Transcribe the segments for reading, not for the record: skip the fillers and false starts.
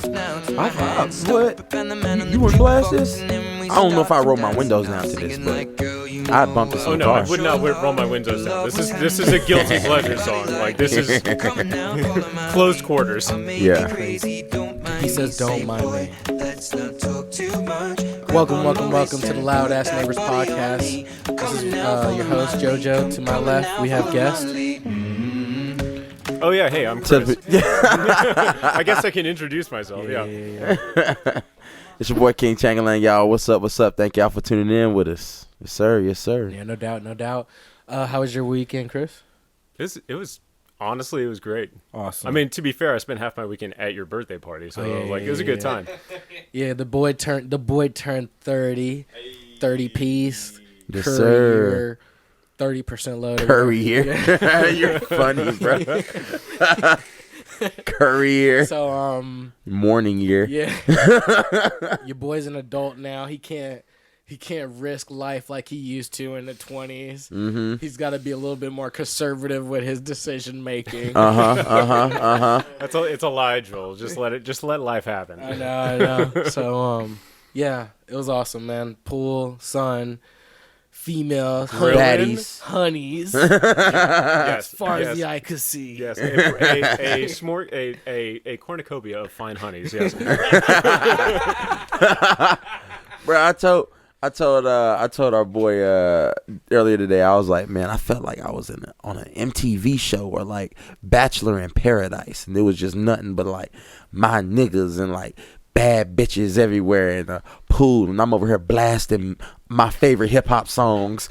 What? You would blast this? I don't know if I roll my windows down to this, but I bumped this in the car. I would not roll my windows down. This is a guilty pleasure song. Like, this is closed quarters. Yeah. He says, "Don't mind me." Welcome to the Loud Azz Neighborz Podcast. This is your host JoJo. To my left, we have guest. Oh yeah, hey, I'm Chris. I guess I can introduce myself. Yeah. It's your boy King Changalang, y'all. What's up? Thank y'all for tuning in with us. Yes, sir. Yeah, no doubt. How was your weekend, Chris? It was honestly, it was great. Awesome. I mean, to be fair, I spent half my weekend at your birthday party, so it was a good time. Yeah, the boy turned 30 piece. Yes, sir. Year, 30% loaded. Curry year. You're funny, bro. Curry year. So morning year. Yeah. Your boy's an adult now. He can't risk life like he used to in the 20s. Mm-hmm. He's got to be a little bit more conservative with his decision making. It's a lie, Joel. Just let life happen. I know. So yeah, it was awesome, man. Pool, sun, females, baddies, honeys. Yes, as far as the eye could see. Yes, a cornucopia of fine honeys. Yes. Bro, I told our boy earlier today. I was like, man, I felt like I was on an MTV show or like Bachelor in Paradise, and it was just nothing but like my niggas and like bad bitches everywhere in the pool, and I'm over here blasting my favorite hip hop songs,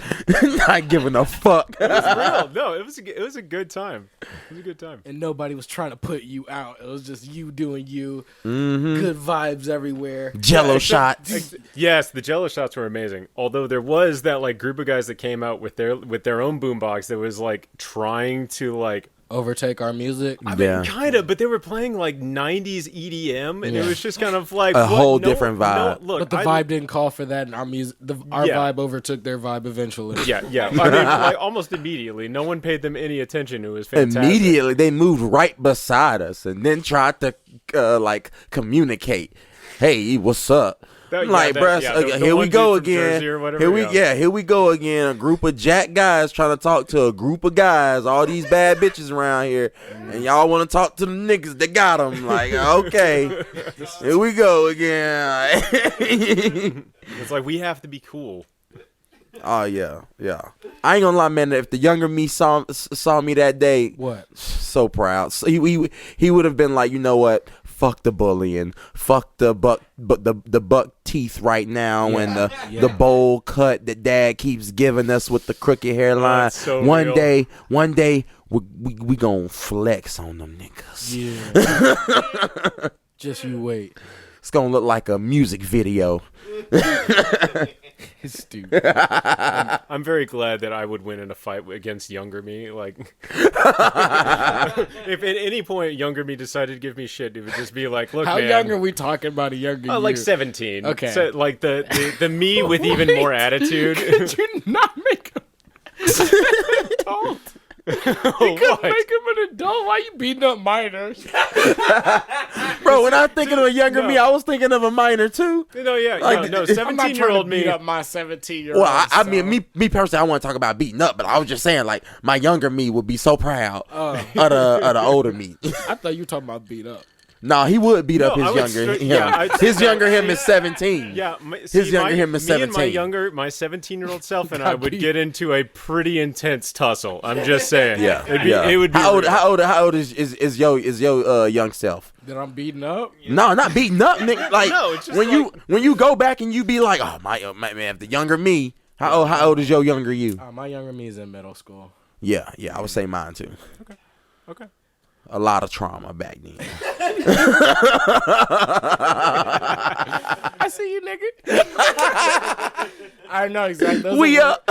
not giving a fuck. It was real. No, it was a good time. It was a good time. And nobody was trying to put you out. It was just you doing you. Mm-hmm. Good vibes everywhere. Jello shots. Yes, the Jello shots were amazing. Although there was that like group of guys that came out with their own boombox that was like trying to like overtake our music. I mean, kind of, but they were playing like 90s EDM, and it was just kind of like a whole different vibe. But the vibe didn't call for that, and our music, our vibe overtook their vibe eventually. Yeah. I mean, like, almost immediately, no one paid them any attention. It was fantastic. Immediately, they moved right beside us, and then tried to like communicate. Hey, what's up? Here we go again. Here we go again. A group of jack guys trying to talk to a group of guys. All these bad bitches around here, and y'all want to talk to the niggas that got them. Like, okay, here we go again. It's like we have to be cool. Oh yeah. I ain't gonna lie, man. If the younger me saw me that day, what? So proud. So he would have been like, you know what? Fuck the bullying. Fuck the buck teeth right now, and the bowl cut that dad keeps giving us with the crooked hairline. So one real. day we gonna flex on them niggas. Yeah. Just you wait. It's gonna look like a music video. It's stupid. I'm very glad that I would win in a fight against younger me. Like, if at any point younger me decided to give me shit, it would just be like, look, how man, young are we talking about? A younger, like 17. Okay, so, like the me with even more attitude. Could you not make him an adult? You couldn't make him an adult. Why you beating up minors? Bro, when I'm thinking of a younger me, I was thinking of a minor too. No, 17-year-old me. Beat up my 17-year-old. Well, I mean, me personally, I want to talk about beating up, but I was just saying, like, my younger me would be so proud of the older me. I thought you were talking about beat up. No, he would beat up his younger him. His younger him is 17. Yeah, his younger him is 17. Me and my 17 self and I would get into a pretty intense tussle. I'm just saying. Yeah, it would be. How old is your young self? That I'm beating up? No, not beating up, nigga. Like, no, it's just when you go back and you be like, oh my man, the younger me. How old is your younger you? My younger me is in middle school. Yeah, I would say mine too. Okay. A lot of trauma back then. I see you, nigga. I know exactly. We up.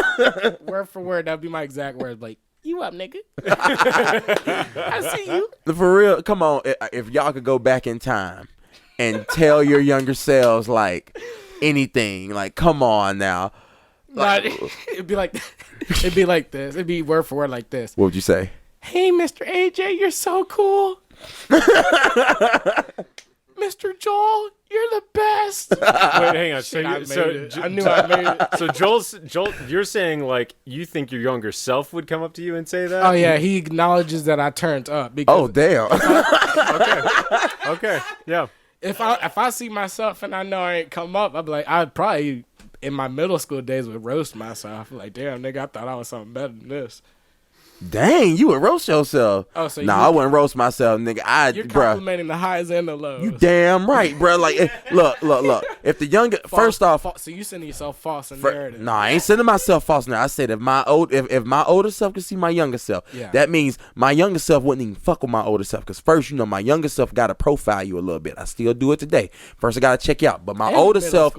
Word for word, that'd be my exact words. Like, you up, nigga? I see you. For real, come on. If y'all could go back in time and tell your younger selves like anything, like, come on now. Like, it'd be like this. It'd be word for word like this. What would you say? Hey, Mr. AJ, you're so cool. Mr. list. Wait, hang on. I knew I made it. So Joel, you're saying like you think your younger self would come up to you and say that? Oh yeah, he acknowledges that I turned up. Because damn. Okay. Yeah. If I see myself and I know I ain't come up, I'd be like, I'd probably in my middle school days would roast myself. Like, damn, nigga, I thought I was something better than this. Dang, you would roast yourself. Oh, so I wouldn't roast myself, nigga. You're complimenting the highs and the lows. You damn right, bro. Like, look. If the younger, first off, so you sending yourself false narrative. No, I ain't sending myself false narrative. I said if my older self could see my younger self, that means my younger self wouldn't even fuck with my older self. Because first, my younger self got to profile you a little bit. I still do it today. First, I got to check you out. But my older self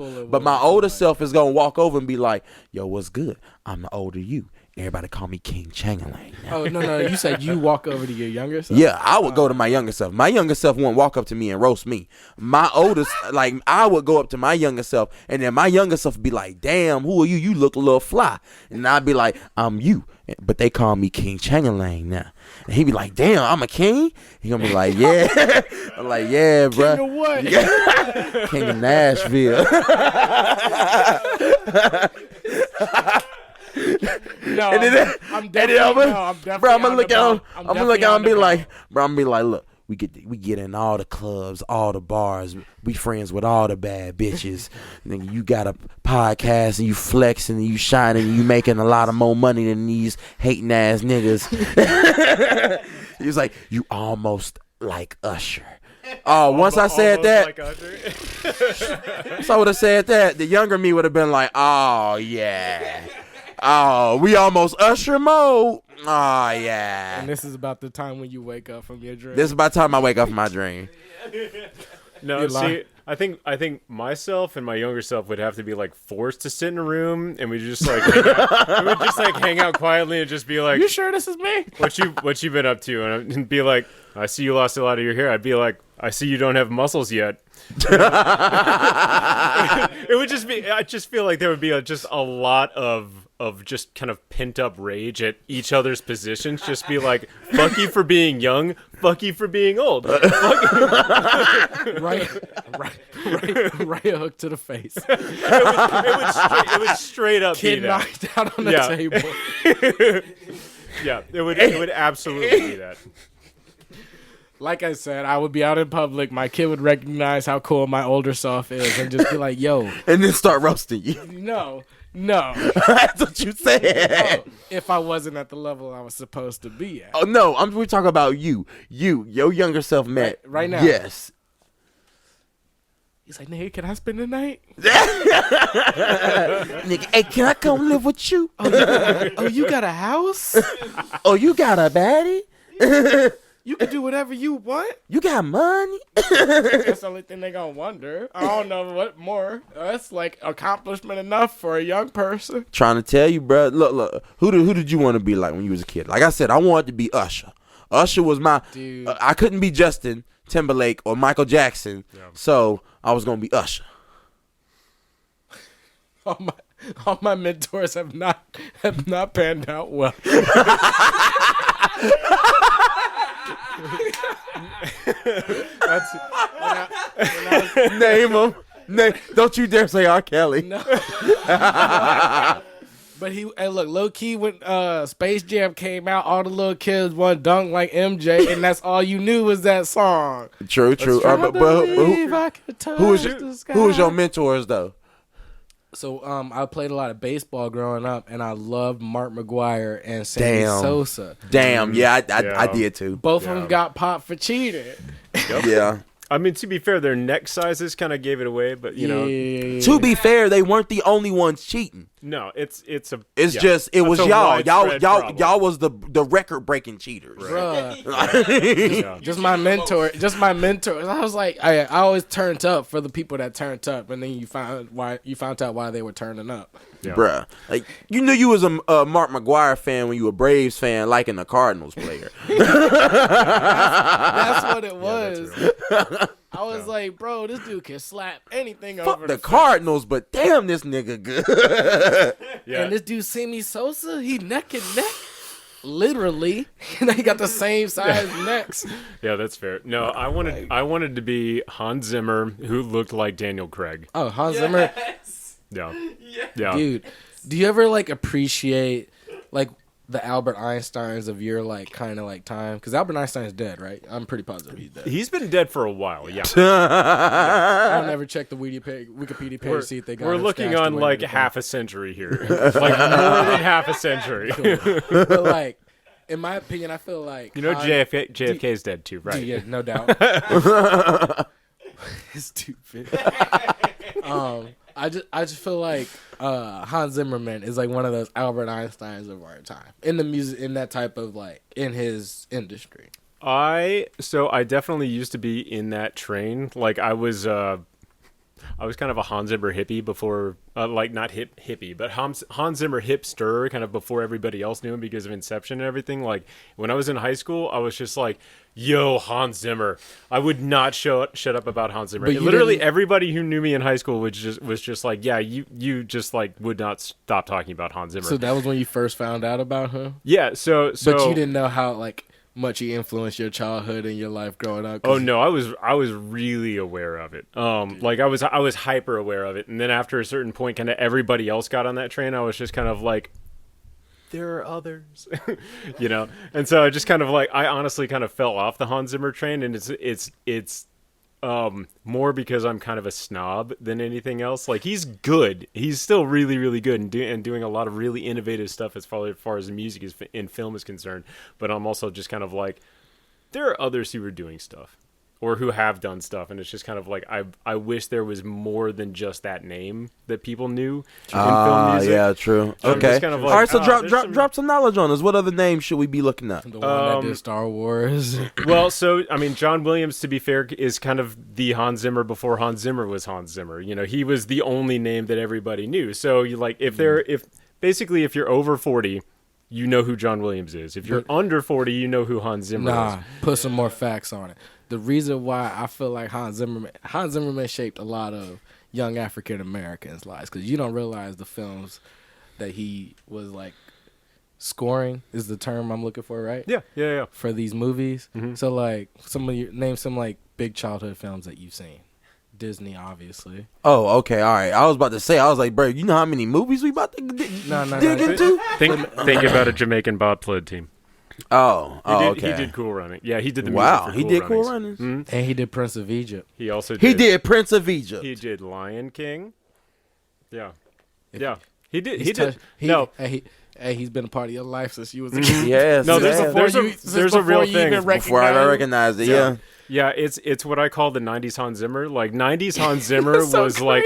is gonna walk over and be like, "Yo, what's good? I'm the older you. Everybody call me King Changeling." Oh, no. You said you walk over to your younger self? Yeah, I would go to my younger self. My younger self won't walk up to me and roast me. My oldest, I would go up to my younger self, and then my younger self would be like, "Damn, who are you? You look a little fly." And I'd be like, "I'm you." But they call me King Changeling now. And he'd be like, "Damn, I'm a king?" He gonna be like, "Yeah." I'm like, "Yeah, bro." King of what? Yeah. King of Nashville. No, I'm definitely bro. I'm gonna look at him. I'm gonna look at him and be like, bro. I'm gonna be like, look, we get in all the clubs, all the bars. We friends with all the bad bitches. Nigga, you got a podcast and you flexing and you shining and you making a lot of more money than these hating ass niggas. He was like, you almost like Usher. Oh, once I said that, so I would have said that. The younger me would have been like, "Oh yeah, oh we almost Usher mode. Oh yeah." And this is about the time when you wake up from your dream. This is about the time I wake up from my dream. No, see, I think myself and my younger self would have to be like forced to sit in a room, and we just like hang out quietly and just be like, "You sure this is me? What you been up to?" And be like, "I see you lost a lot of your hair." I'd be like, "I see you don't have muscles yet." It would just be. I just feel like there would be just a lot of just kind of pent up rage at each other's positions. Just be like, "Fuck you for being young. Fuck you for being old." right hook to the face. It would straight up Kid be that. knocked out on the table. Yeah, it would absolutely be that. Like I said, I would be out in public. My kid would recognize how cool my older self is and just be like, "Yo," and then start roasting you. No. That's what you said. Oh, if I wasn't at the level I was supposed to be at. Oh no, we're talking about you. Your younger self, Matt. Right now. Yes. He's like, "Nigga, can I spend the night?" Nigga, hey, can I come live with you? Oh, you got a house? Oh, you got a baddie? You can do whatever you want. You got money? That's the only thing they gonna wonder. I don't know what more. That's like accomplishment enough for a young person. Trying to tell you, bro. Look. Who did you want to be like when you was a kid? Like I said, I wanted to be Usher. Usher was my. I couldn't be Justin Timberlake or Michael Jackson, so I was gonna be Usher. All my mentors have not panned out well. Name them. Don't you dare say R. Kelly. No. But look, low key when Space Jam came out, all the little kids want to dunk like MJ, and that's all you knew was that song. True. But who was your mentors though? So I played a lot of baseball growing up, and I loved Mark McGwire and Sammy Sosa. Damn, I did too. Both of them got popped for cheating. Yep. Yeah. I mean, to be fair, their neck sizes kind of gave it away, but you know. To be fair, they weren't the only ones cheating. No, it was y'all. Y'all was the record breaking cheaters. Right. Just my mentors. I was like, I always turned up for the people that turned up, and then you found out why they were turning up. Yeah. Bruh, like you knew you was a Mark McGwire fan when you were a Braves fan, liking a Cardinals player. That's what it was. I was like, bro, this dude can slap anything over the Cardinals, but damn, this nigga good. And this dude, Sammy Sosa, he neck and neck. literally. And they got the same size necks. Yeah, that's fair. No, I wanted to be Hans Zimmer, who looked like Daniel Craig. Oh, Hans Zimmer. Yeah. Yes. Yeah. Dude, do you ever like appreciate like the Albert Einsteins of your like kind of like time? Because Albert Einstein's dead, right? I'm pretty positive he's dead. He's been dead for a while. Yeah. I don't ever check the Wikipedia page to see if they got. We're him looking stashed on away like or half a century here, like more than half a century. anything. But like, in my opinion, I feel like JFK is dead too, right? Yeah, no doubt. Stupid. I just feel like Hans Zimmerman is like one of those Albert Einsteins of our time in the music, in that type of like in his industry. I definitely used to be in that train. Like I was kind of a Hans Zimmer hippie before, like not hippie, but Hans Zimmer hipster kind of before everybody else knew him because of Inception and everything. Like when I was in high school, I was just like, yo, Hans Zimmer. I would not shut up about Hans Zimmer. Literally everybody who knew me in high school was just like, yeah, you just like would not stop talking about Hans Zimmer. So that was when you first found out about him? Yeah, so but you didn't know how like much he influenced your childhood and your life growing up. Oh no, I was really aware of it. Like I was hyper aware of it, and then after a certain point, kind of everybody else got on that train. I was just kind of like, there are others, you know. And so I just kind of like, I honestly kind of fell off the Hans Zimmer train, and it's more because I'm kind of a snob than anything else. Like he's good, he's still really really good and doing a lot of really innovative stuff as far as the music is in film is concerned. But I'm also just kind of like, there are others who are doing stuff or who have done stuff, and it's just kind of like I wish there was more than just that name that people knew in film music. Yeah, true. Okay. Kind of like, all right, so drop some knowledge on us. What other names should we be looking at? The one that did Star Wars. Well, so I mean, John Williams, to be fair, is kind of the Hans Zimmer before Hans Zimmer was Hans Zimmer. You know, he was the only name that everybody knew. So you like if you're over 40, you know who John Williams is. If you're under 40, you know who Hans Zimmer is. Put some more facts on it. The reason why I feel like Hans Zimmerman shaped a lot of young African Americans' lives, because you don't realize the films that he was like scoring is the term I'm looking for, right? Yeah. For these movies. Mm-hmm. So like name some like big childhood films that you've seen. Disney, obviously. Oh, okay, all right. I was about to say, I was like, bro, you know how many movies we about to dig into? Think about a Jamaican bobsled team. Okay. He did Cool Running. Yeah, he did the music wow, for he did Cool Runnings. Mm-hmm. And he did Prince of Egypt. He also did Prince of Egypt. He did Lion King. Yeah. He's been a part of your life since you was a kid. Yes. No, there's a real thing. Before I recognized it, yeah. Yeah, it's what I call the 90s Hans Zimmer. Like 90s Hans Zimmer was like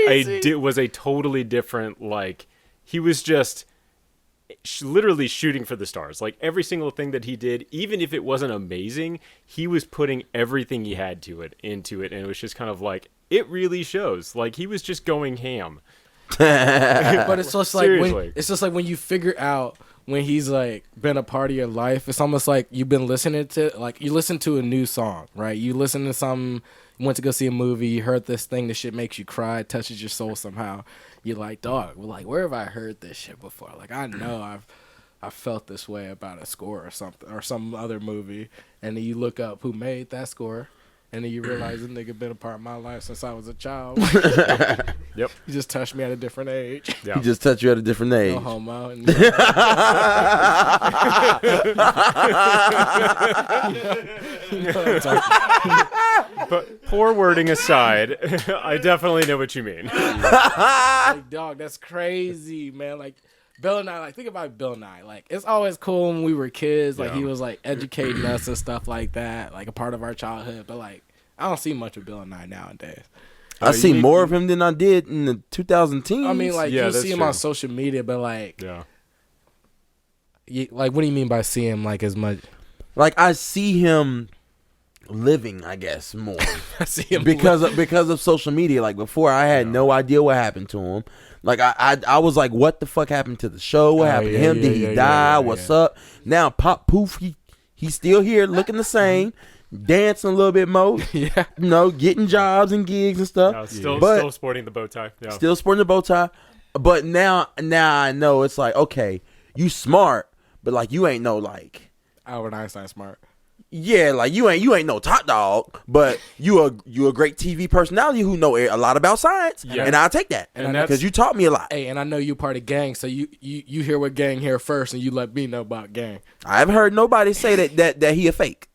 was a totally different, like he was just literally shooting for the stars. Like every single thing that he did, even if it wasn't amazing, he was putting everything he had into it, and it was just kind of like it really shows. Like he was just going ham. But it's just like when you figure out when he's like been a part of your life, it's almost like you've been listening to, like you listen to a new song, right? You listen to something, you went to go see a movie, you heard this thing, this shit makes you cry, it touches your soul somehow. You're like, dog, like where have I heard this shit before? Like I know I've felt this way about a score or something or some other movie, and then you look up who made that score. And then you realize this nigga been a part of my life since I was a child. Yep. He just touched me at a different age. Yeah. He just touched you at a different age. No homo. But poor wording aside, I definitely know what you mean. Like, dog, that's crazy, man. Like, Bill Nye, like, think about Bill Nye. Like, it's always cool when we were kids. Like, he was, like, educating us and stuff like that. Like, a part of our childhood. But, like, I don't see much of Bill Nye nowadays. I see more of him than I did in the 2010s. I mean, like, you see him on social media, but, like... Yeah. Like, what do you mean by see him, like, as much? Like, I see him living, I guess, more. I see him because of social media. Like, before, I had no idea what happened to him. Like, I was like, what the fuck happened to the show? What happened to him? Did he die? What's up? Now, pop, poof, he's still here looking the same, dancing a little bit more, you know, getting jobs and gigs and stuff. Still sporting the bow tie. Yeah. Still sporting the bow tie. But now I know it's like, okay, you smart, but like you ain't no like Albert Einstein smart. Yeah, like you ain't no top dog, but you a great TV personality who know a lot about science, and I'll take that, because you taught me a lot. Hey, and I know you part of gang, so you hear what gang here first, and you let me know about gang. I haven't heard nobody say that he a fake.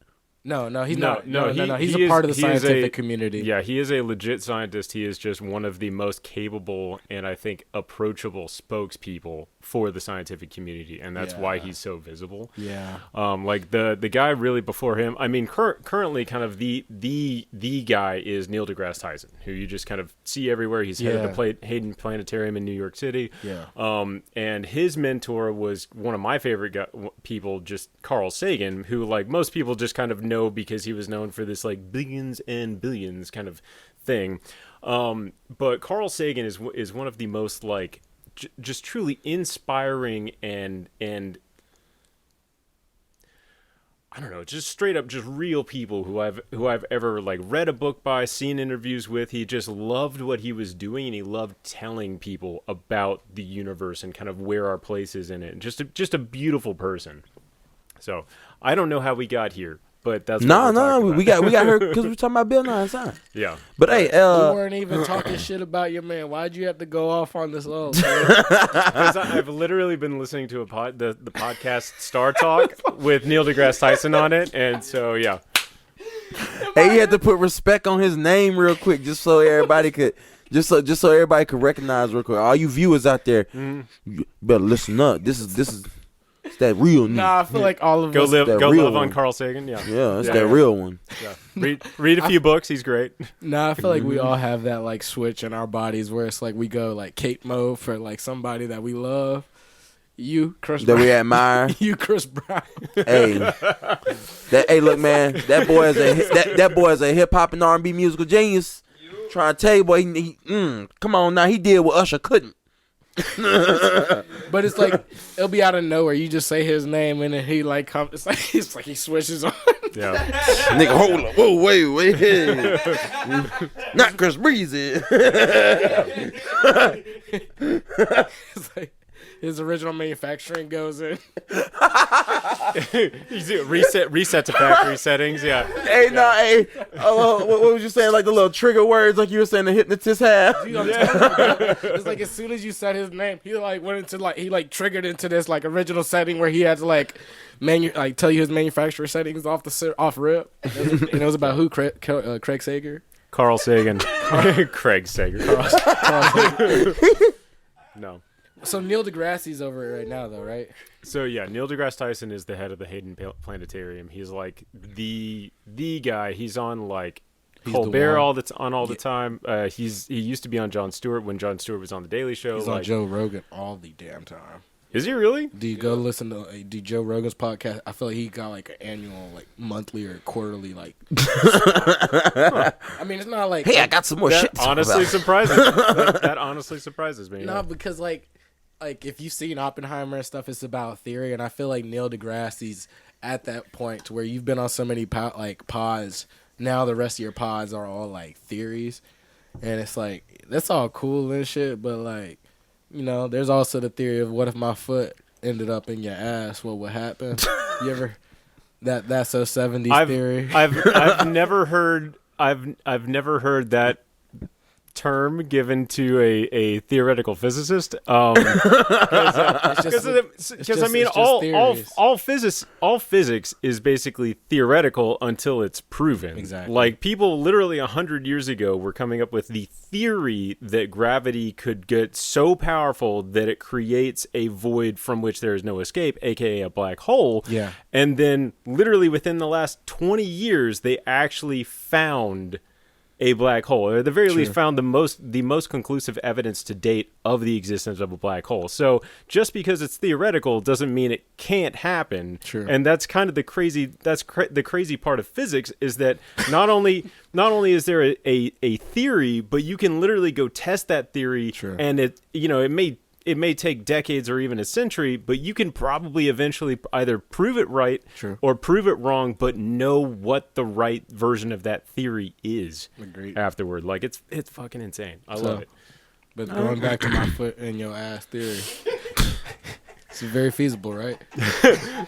No, he's not. No. He's a part of the scientific community. Yeah, he is a legit scientist. He is just one of the most capable and I think approachable spokespeople for the scientific community, and that's why he's so visible. Yeah. Like the guy really before him. I mean, currently, kind of the guy is Neil deGrasse Tyson, who you just kind of see everywhere. He's head of the Hayden Planetarium in New York City. Yeah. And his mentor was one of my favorite people, just Carl Sagan, who like most people just kind of know because he was known for this like billions and billions kind of thing. But Carl Sagan is one of the most like just truly inspiring and I don't know, just straight up just real people who I've ever like read a book by, seen interviews with. He just loved what he was doing, and he loved telling people about the universe and kind of where our place is in it. And just a beautiful person. So I don't know how we got here, but that's we got her because we're talking about Bill Nye science. Yeah, but hey, we weren't even talking shit about your man. Why'd you have to go off on this? Because I've literally been listening to the podcast Star Talk with Neil deGrasse Tyson on it, and so yeah. Hey, you had to put respect on his name real quick, just so everybody could. Just so everybody could recognize real quick. All you viewers out there, you better listen up. This is. It's that real news. Nah, I feel like all of us go live one. on Carl Sagan. Yeah, it's that real one. Yeah, read a few books. He's great. Nah, I feel like we all have that like switch in our bodies where it's like we go like Kate mode for like somebody that we love. You, Chris that Brown. We admire. You, Chris Brown. Hey, look, man, that boy is a hip hop and R&B musical genius. Trying to tell you, boy, he come on now, he did what Usher couldn't. But it's like it'll be out of nowhere. You just say his name and then he like comes. It's like he switches on. Yeah, nigga, hold up, whoa, wait, not Chris Breezy. It's like his original manufacturing goes in. reset to factory settings. Yeah. Hey, what was you saying? Like the little trigger words, like you were saying the hypnotist have. Dude, it's like as soon as you said his name, he like went into like he like triggered into this like original setting where he had to like tell you his manufacturer settings off rip. And it was about who? Craig Sager. Carl Sagan. Craig Sager. Carl Sagan. No. So Neil deGrasse's over it right now, though, right? So yeah, Neil deGrasse Tyson is the head of the Hayden Planetarium. He's like the guy. He's on like Colbert all the time. He used to be on Jon Stewart when Jon Stewart was on the Daily Show. He's on Joe Rogan all the damn time. Is he really? Do you go listen to Joe Rogan's podcast? I feel like he got like an annual, like monthly or quarterly, like. I mean, it's not like. Hey, I got some more shit. Honestly, surprises. That honestly surprises me. No, because like if you've seen Oppenheimer and stuff, it's about theory, and I feel like Neil deGrasse's at that point to where you've been on so many pods. Now the rest of your pods are all like theories, and it's like that's all cool and shit, but like. You know, there's also the theory of what if my foot ended up in your ass? What would happen? You ever that's so 70s theory? I've never heard that term given to a theoretical physicist. Because I mean, all physics is basically theoretical until it's proven. Exactly. Like people literally 100 years ago were coming up with the theory that gravity could get so powerful that it creates a void from which there is no escape, aka a black hole. Yeah. And then literally within the last 20 years, they actually found a black hole, or at the very least found the most conclusive evidence to date of the existence of a black hole. So just because it's theoretical doesn't mean it can't happen. True. And that's kind of the crazy part of physics is that not only is there a theory, but you can literally go test that theory. True. And it may take decades or even a century, but you can probably eventually either prove it right or prove it wrong, but know what the right version of that theory is. Agreed. Afterward. Like, it's fucking insane. I love it. But going back to my foot in your ass theory. It's very feasible, right?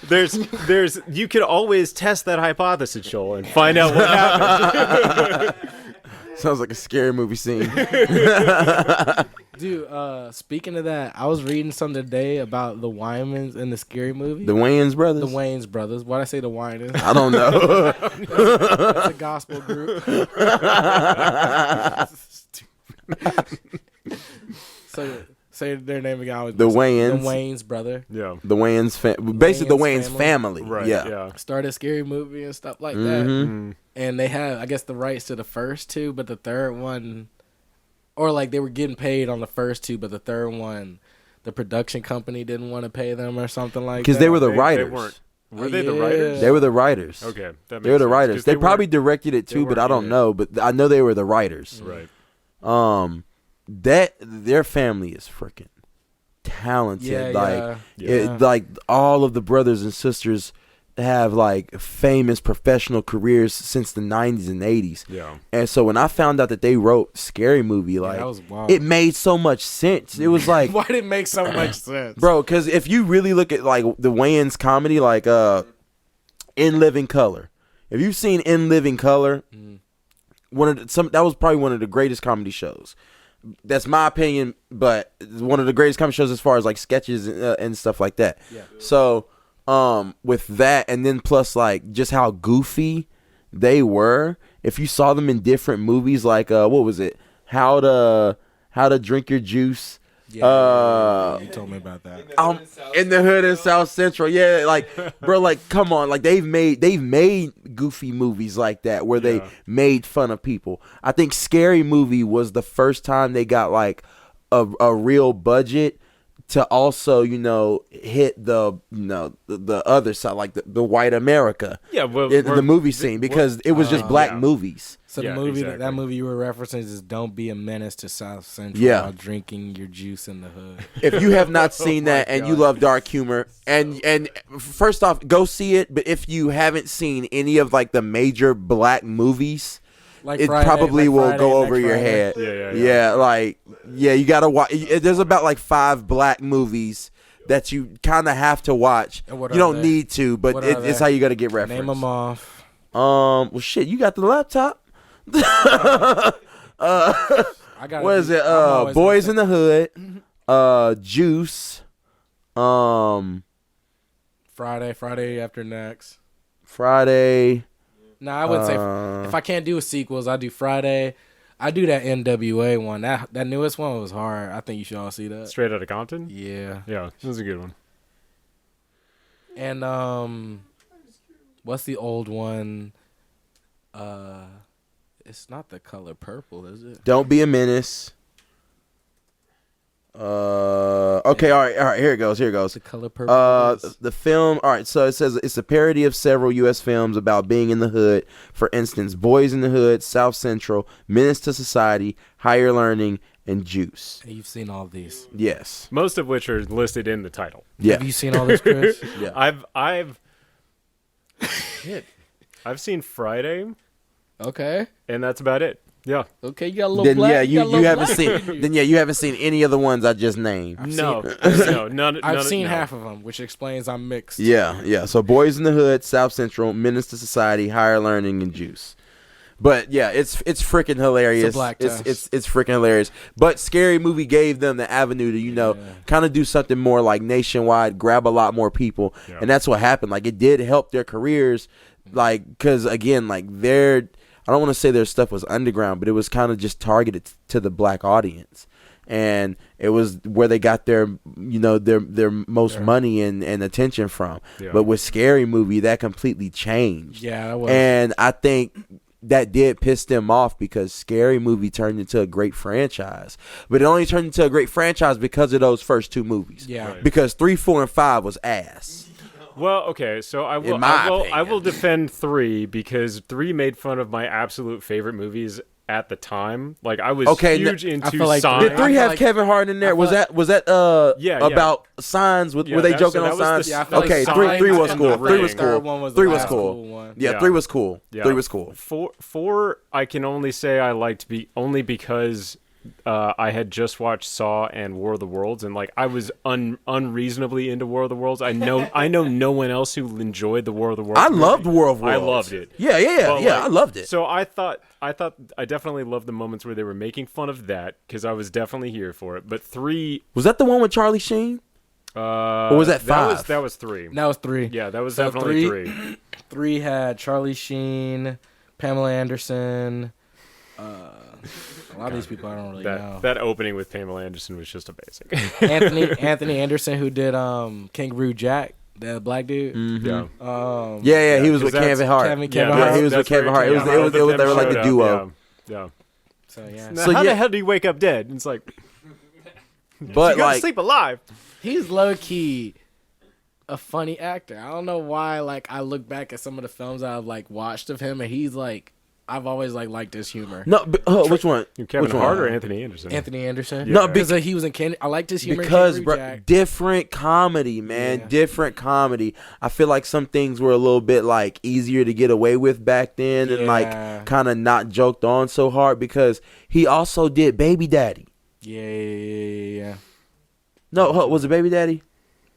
there's you can always test that hypothesis, Joel, and find out what happens. Sounds like a scary movie scene. Dude, speaking of that, I was reading something today about the Wayans in the Scary Movie. The Wayans brothers? The Wayans brothers. Why'd I say the Wayans? I don't know. That's a gospel group. So say their name again. The Wayans. The Wayans brother. Yeah. The Wayans basically the Wayans family. Right. Yeah. Started a Scary Movie and stuff like that. Mm-hmm. And they had, I guess, the rights to the first two, but the third one, or like they were getting paid on the first two, but the third one, the production company didn't want to pay them or something like that. Because they were the writers. They weren't. Were they the writers? They were the writers. Okay. They were the writers. They probably directed it too, but I don't know. But I know they were the writers. Right. Their family is freaking talented. Yeah. Like all of the brothers and sisters have like famous professional careers since the 90s and 80s. Yeah. And so when I found out that they wrote Scary Movie, like that was wild. it made so much sense. It was like why did it make so much sense? Bro, cuz if you really look at like the Wayans comedy, like In Living Color. If you've seen In Living Color, that was probably one of the greatest comedy shows. That's my opinion, but one of the greatest comedy shows as far as like sketches and stuff like that. Yeah. So with that, and then plus like just how goofy they were. If you saw them in different movies, like what was it? How to Drink Your Juice. Yeah, you told me about that. In the Hood in South Central. Yeah, like bro, like come on, like they've made goofy movies like that where they made fun of people. I think Scary Movie was the first time they got like a real budget to also, hit the other side, like the white America. Yeah, well, the movie scene, because it was just black movies. So the movie, that movie you were referencing is Don't Be a Menace to South Central while drinking your juice in the hood. If you have not seen that and you love dark humor, and first off, go see it. But if you haven't seen any of like the major black movies, like it Friday, probably will Friday, go over Next your Friday. head. You gotta watch. There's about like 5 black movies that you kind of have to watch. You don't need to, but it's how you gotta get reference. Name them off. Well, shit, you got the laptop. What is it? Boys in the Hood, Juice, Friday after next. Friday. No, I wouldn't say if I can't do sequels, I do Friday. I do that NWA one. That newest one was hard. I think you should all see that. Straight Outta Compton? Yeah. Yeah, that was a good one. And what's the old one? It's not The Color Purple, is it? Don't Be a Menace. Okay, all right, here it goes. The Color Purple. The film, all right, so it says it's a parody of several U.S. films about being in the hood. For instance, Boys in the Hood, South Central, Menace to Society, Higher Learning, and Juice. Hey, you've seen all these. Yes. Most of which are listed in the title. Yeah. Have you seen all this, Chris? Yeah. I've seen Friday. Okay. And that's about it. Yeah. Okay, you got a little black. Yeah, you haven't seen. Then you haven't seen any of the ones I just named. No, none. I've seen half of them, which explains I'm mixed. Yeah. So Boys in the Hood, South Central, Menace to Society, Higher Learning, and Juice. But yeah, it's freaking hilarious. It's a black test. It's freaking hilarious. But Scary Movie gave them the avenue to kind of do something more like nationwide, grab a lot more people, and that's what happened. Like it did help their careers, like because again, like I don't want to say their stuff was underground, but it was kind of just targeted to the black audience. And it was where they got their most money and attention from. Yeah. But with Scary Movie, that completely changed. Yeah, that was. And I think that did piss them off because Scary Movie turned into a great franchise. But it only turned into a great franchise because of those first 2 movies. Yeah. Right. Because 3, 4, and 5 was ass. Well, okay, so I will defend 3 because 3 made fun of my absolute favorite movies at the time. Like I was huge into Signs. Did 3 have Kevin Hart in there? Was that about Signs? Were they joking on Signs? Okay, 3 was cool. 3 was cool. 3 was cool. Yeah, 3 was cool. 3 was cool. 4 I can only say I liked only because I had just watched Saw and War of the Worlds, and like I was unreasonably into War of the Worlds. I know no one else who enjoyed the War of the Worlds. I loved War of Worlds. I loved it. Yeah, I loved it. So I definitely loved the moments where they were making fun of that, because I was definitely here for it. But 3 was that the one with Charlie Sheen? Or was that 5? That was 3. That was 3. Yeah, that was definitely 3. 3 had Charlie Sheen, Pamela Anderson. A lot of these people I don't really know. That opening with Pamela Anderson was just amazing. Anthony Anderson, who did Kangaroo Jack, the black dude. Mm-hmm. He was with Kevin Hart. Kevin Hart. He was with Kevin Hart. They were like a duo. Yeah. So yeah. Now, how the hell do you wake up dead? It's like, but you gotta sleep alive. He's low key a funny actor. I don't know why. Like, I look back at some of the films I've like watched of him, and he's like, I've always like liked his humor. No, which one? Kevin Hart or Anthony Anderson? Anthony Anderson. Yeah. No, because he was in I liked his humor. Because different comedy, man. Yeah. Different comedy. I feel like some things were a little bit like easier to get away with back then, and like kind of not joked on so hard, because he also did Baby Daddy. Yeah. No, was it Baby Daddy?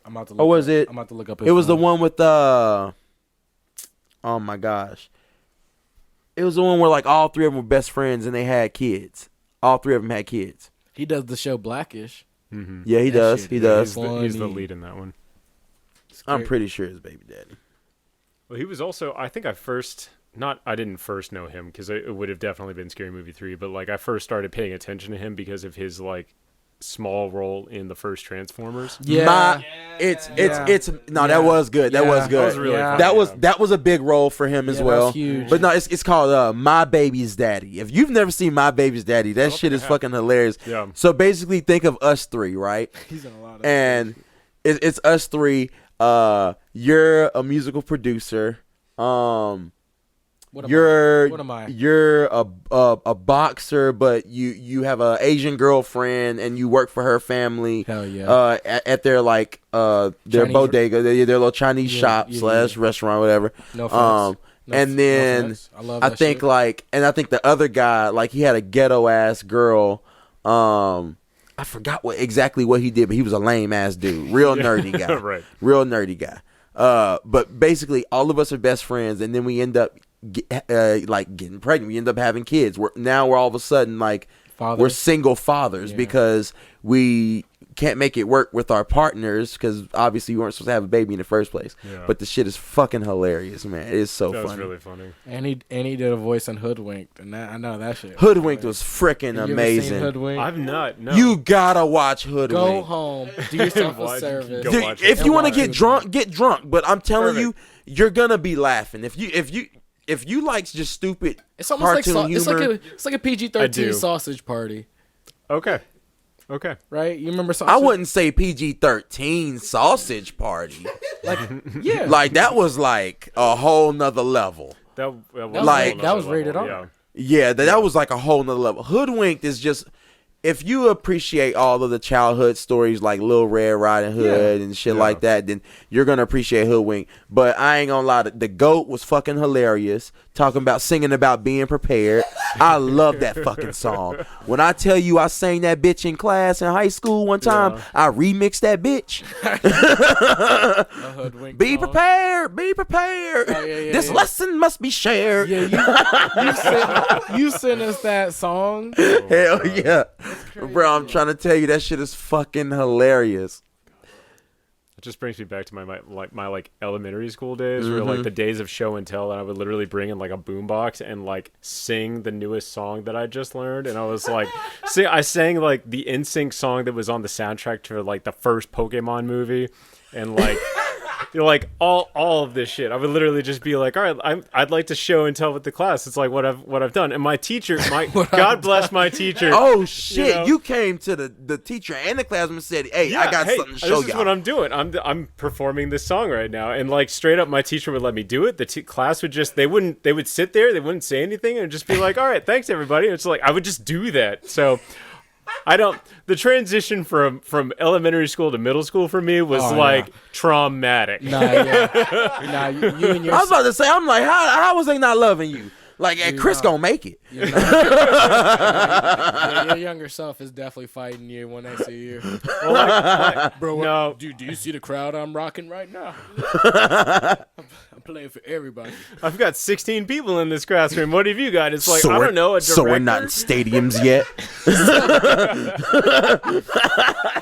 I'm about to look. Or was it? I'm about to look up. It was the one with oh my gosh. It was the one where like all 3 of them were best friends and they had kids. All 3 of them had kids. He does the show Blackish. Mm-hmm. Yeah, he does. He does. He's the lead in that one. I'm pretty sure it's Baby Daddy. Well, he was also, I think I didn't first know him, because it would have definitely been Scary Movie 3, but like I first started paying attention to him because of his like small role in the first Transformers. That was good. That was good. That was really funny. That was a big role for him as well. Huge. But no, it's called My Baby's Daddy. If you've never seen My Baby's Daddy, that shit is fucking hilarious. Yeah. So basically, think of us 3, right? He's in a lot of and it's us 3. You're a musical producer. What am I? You're a boxer, but you have an Asian girlfriend and you work for her family. Hell yeah. At their like their Chinese, bodega, their little Chinese shop / restaurant, whatever. No offense. And then I think the other guy, like, he had a ghetto ass girl. I forgot exactly what he did, but he was a lame ass dude, real nerdy guy, right? Real nerdy guy. But basically, all of us are best friends, and then we end up getting pregnant. We end up having kids. We're all of a sudden like fathers. We're single fathers because we can't make it work with our partners, because obviously you weren't supposed to have a baby in the first place. Yeah. But the shit is fucking hilarious, man. It is so funny. That was really funny. And he did a voice on Hoodwinked, and I know that shit. Hoodwinked was freaking amazing. Ever seen Hoodwinked? I've not. No. You gotta watch Hoodwinked. Go home, do yourself a service. Dude, if you want to get drunk, get drunk. But I'm telling you, you're gonna be laughing if you like just stupid cartoon humor. It's like a PG-13 sausage party. Okay. Right? You remember sausage? I wouldn't say PG-13 sausage party. Like that was like a whole nother level. That was rated R. Yeah, that was like a whole nother level. Hoodwinked is just, if you appreciate all of the childhood stories like Little Red Riding Hood and shit like that, then you're going to appreciate Hoodwinked. But I ain't going to lie, the GOAT was fucking hilarious, singing about being prepared. I love that fucking song. When I tell you I sang that bitch in class in high school one time, I remixed that bitch. Be prepared, be prepared. This lesson must be shared. Yeah, you sent us that song. Hell yeah. Bro, I'm trying to tell you, that shit is fucking hilarious. It just brings me back to my elementary school days, where like the days of show and tell, and I would literally bring in like a boombox and like sing the newest song that I just learned. And I was like, I sang like the NSYNC song that was on the soundtrack to like the first Pokemon movie, and like like all of this shit. I would literally just be like, all right, I'd like to show and tell with the class. It's like what I've done. And my teacher, God bless my teacher. Oh shit! You came to the teacher and the classroom and said, "Hey, I got something to show y'all." This is what I'm doing. I'm performing this song right now, and like straight up, my teacher would let me do it. The class would just they would sit there, they wouldn't say anything, and just be like, "All right, thanks everybody." And it's like I would just do that. So. The transition from elementary school to middle school for me was traumatic. You and your I was about to say, I'm like, how was they not loving you? Like, and Chris gonna make it. Your younger self is definitely fighting you when they see you. Well, bro, no. Do you see the crowd I'm rocking right now? I'm playing for everybody. I've got 16 people in this classroom. What have you got? It's like, I don't know, a director? So we're not in stadiums yet?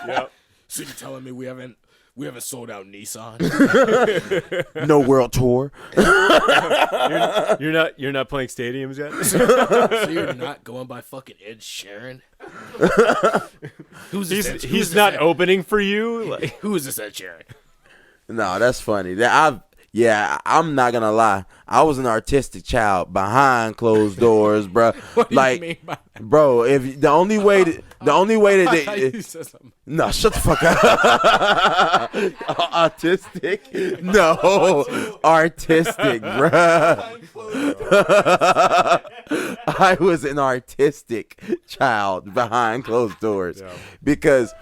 Yep. So you're telling me we haven't sold out Nissan? No world tour. You're not playing stadiums yet. So you're not going by fucking Ed Sheeran? He's not opening for you. Like, who is this Ed Sheeran? No, that's funny. I'm not gonna lie. I was an artistic child behind closed doors, bro. What do you mean by that? Bro, if the only way that no, shut the fuck up. Autistic? No, artistic, bro. I was an artistic child behind closed doors because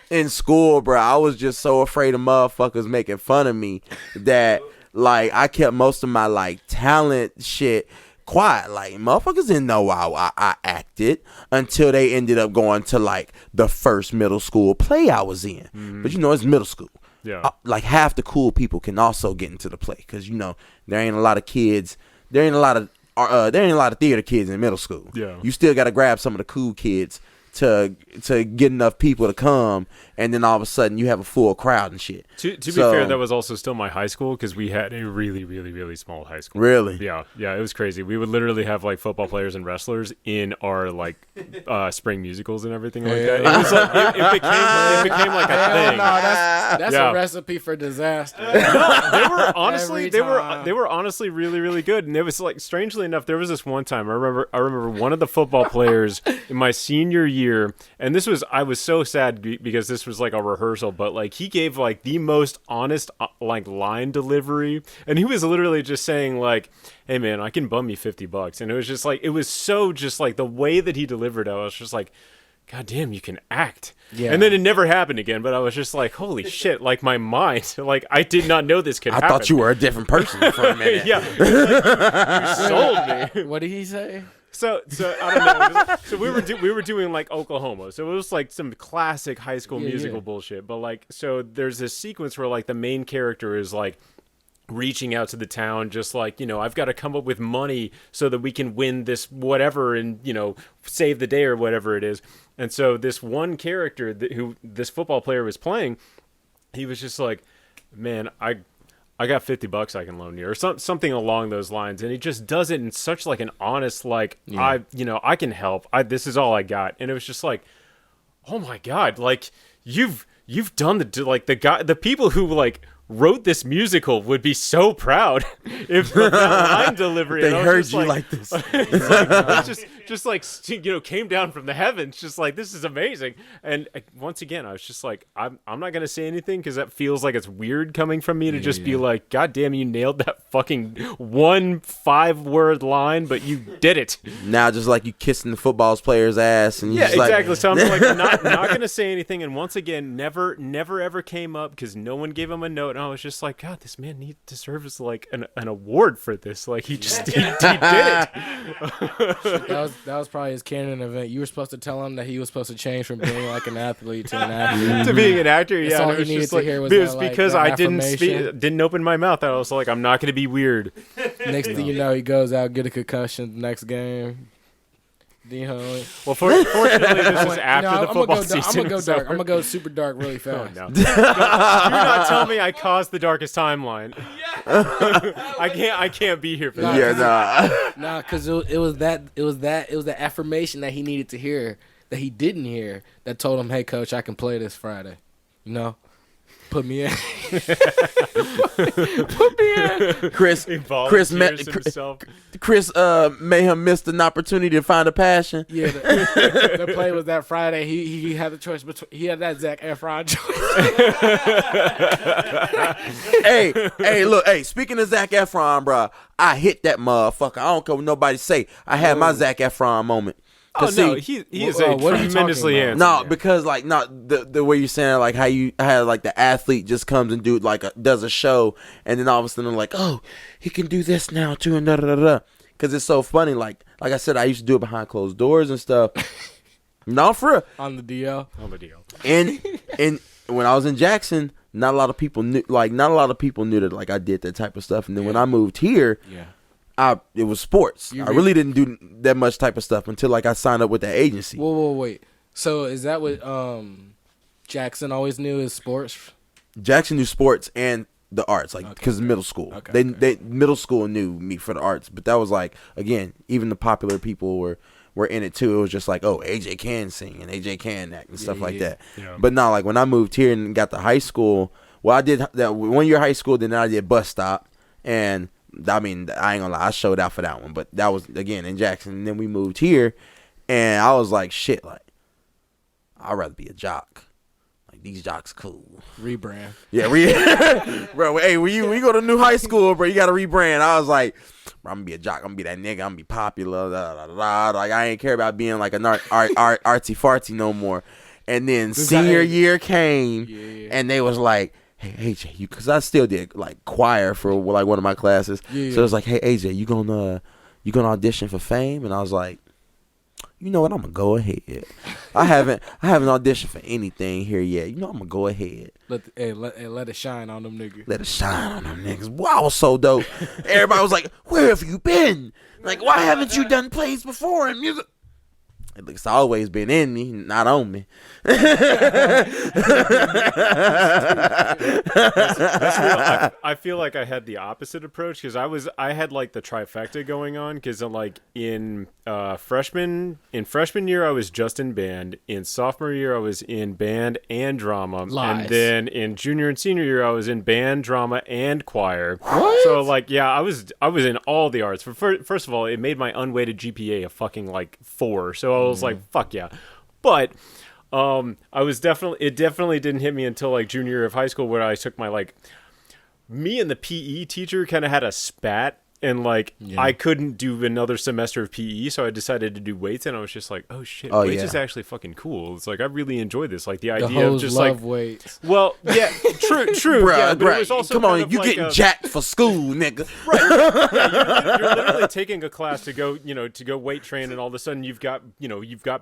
in school, bro, I was just so afraid of motherfuckers making fun of me that. Like, I kept most of my, like, talent shit quiet. Like, motherfuckers didn't know I acted until they ended up going to, like, the first middle school play I was in. Mm-hmm. But, it's middle school. Yeah. Like, half the cool people can also get into the play because, there ain't a lot of kids. There ain't a lot of theater kids in middle school. Yeah. You still got to grab some of the cool kids to get enough people to come, and then all of a sudden you have a full crowd and shit. To be fair, that was also still my high school because we had a really, really, really small high school. Really? Yeah, it was crazy. We would literally have like football players and wrestlers in our like spring musicals and everything like that. It was like it became like a thing. No, that's a recipe for disaster. No, they were honestly they were honestly really, really good. And it was like, strangely enough, there was this one time I remember one of the football players in my senior year. And I was so sad because this was like a rehearsal, but like he gave like the most honest like line delivery, and he was literally just saying like, "Hey man, I can bum you $50," and it was just like, it was so just like the way that he delivered it, I was just like, God damn, you can act. Yeah. And then it never happened again, but I was just like, holy shit, like my mind, like I did not know this could happen. I thought you were a different person for a minute. Yeah. Like, you sold me. What did he say? So I don't know. So we were doing like Oklahoma. So it was like some classic high school musical bullshit. But like, so there's this sequence where like the main character is like reaching out to the town, just like, I've got to come up with money so that we can win this whatever and, save the day or whatever it is. And so this one character who this football player was playing, he was just like, man, I got $50 I can loan you, or something along those lines. And he just does it in such like an honest, like, I can help. This is all I got. And it was just like, oh my God, like you've done the people who like wrote this musical would be so proud if that line delivery they heard you like this. It's just like, came down from the heavens, just like, this is amazing. And once again, I was just like, I'm not gonna say anything because that feels like it's weird coming from me to just be like, God damn, you nailed that fucking 1 5-word line, but you did it. Now just like you kissing the football player's ass, and exactly. So I'm like, not gonna say anything. And once again, never ever came up because no one gave him a note. And I was just like, God, this man deserves like an award for this. Like he did it. That was probably his canon event. You were supposed to tell him that he was supposed to change from being like an athlete to an actor. To being an actor, yeah. That's all it was he needed just to like, hear was it was that, because like, I didn't open my mouth. I was like, I'm not going to be weird. Next thing you know, he goes out, get a concussion next game. Well, fortunately, this is after the football season. I'm gonna go dark. I'm gonna go super dark really fast. Oh, no. Do not tell me I caused the darkest timeline. I can't be here for that. Nah, because it was the affirmation that he needed to hear that he didn't hear that told him, hey coach, I can play this Friday. Put me in. Put me in. Chris may have missed an opportunity to find a passion. Yeah, the play was that Friday. He had the choice between. He had that Zac Efron choice. Hey, speaking of Zac Efron, bro, I hit that motherfucker. I don't care what nobody say. I had my Zac Efron moment. Oh no, he is a tremendously handsome. No, because like the way you're saying, like how you had like the athlete just comes and does a show, and then all of a sudden they're like, oh, he can do this now too, and da da da da. because it's so funny. Like I said, I used to do it behind closed doors and stuff. No, for real. On the DL. And when I was in Jackson, not a lot of people knew. Like, not a lot of people knew that like I did that type of stuff. And then when I moved here, it was sports. I really didn't do that much type of stuff until like I signed up with that agency. Whoa, wait. So is that what Jackson always knew is sports? Jackson knew sports and the arts, like because middle school. They middle school knew me for the arts, but that was like, again, even the popular people were in it too. It was just like, oh, AJ can sing and AJ can act and stuff like that. Yeah. But not like when I moved here and got to high school. Well, I did that 1 year of high school, then I did bus stop, and I mean, I ain't gonna lie, I showed out for that one. But that was again in Jackson, and then we moved here, and I was like, shit, like I'd rather be a jock. These jocks cool. Rebrand. Yeah, bro. Hey, when you go to new high school, bro, you gotta rebrand. I was like, bro, I'm gonna be a jock. I'm gonna be that nigga. I'm gonna be popular. Like I ain't care about being like an artsy fartsy no more. And then senior year came, and they was like, hey AJ, because I still did like choir for like one of my classes. So it was like, hey AJ, you gonna audition for Fame? And I was like, you know what? I'm gonna go ahead. I haven't auditioned for anything here yet. You know, I'm gonna go ahead. Let it shine on them niggas. Let it shine on them niggas. Wow, I was so dope. Everybody was like, "Where have you been? Like, why haven't you done plays before in music?" It's always been in me, not on me. That's real. I feel like I had the opposite approach because I had like the trifecta going on because like in freshman year I was just in band. In sophomore year I was in band and drama. Lies. And then in junior and senior year I was in band, drama, and choir. What? So like I was in all the arts. First of all, it made my unweighted GPA a fucking like 4. So I was like, fuck yeah. But it definitely didn't hit me until like junior year of high school where I took my like, me and the PE teacher kind of had a spat. And like I couldn't do another semester of PE, so I decided to do weights, and I was just like, "Oh shit, weights is actually fucking cool." It's like I really enjoy this, like the idea of just love weights. Well, yeah, true, bruh, yeah, but it was also come on, you like getting jacked for school, nigga. Right? Yeah, you're literally taking a class to go weight train, and all of a sudden you've got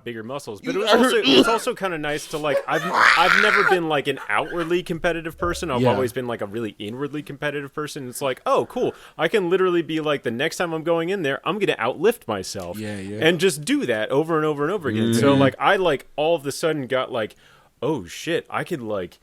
bigger muscles. But it was also kind of nice to like I've never been like an outwardly competitive person. I've always been like a really inwardly competitive person. It's like, oh, cool, I can literally be like the next time I'm going in there, I'm gonna outlift myself, and just do that over and over and over again. So like I like all of a sudden got like, oh shit, I could like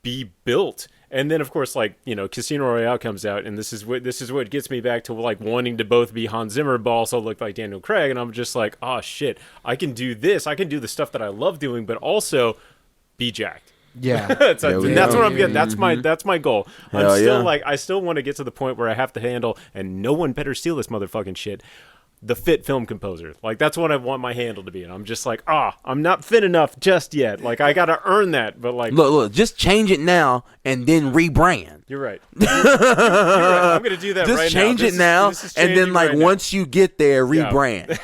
be built. And then of course like Casino Royale comes out, and this is what gets me back to like wanting to both be Hans Zimmer but also look like Daniel Craig, and I'm just like, oh shit, I can do this. I can do the stuff that I love doing, but also be jacked. Yeah, that's what I'm getting. That's my goal. I still want to get to the point where I have to handle, and no one better steal this motherfucking shit, the fit film composer. Like that's what I want my handle to be, and I'm just like, I'm not fit enough just yet. Like I gotta earn that. But like, look, just change it now and then rebrand. You're right. You're right. I'm gonna do that just right now. Just change it now, and then like once you get there, rebrand.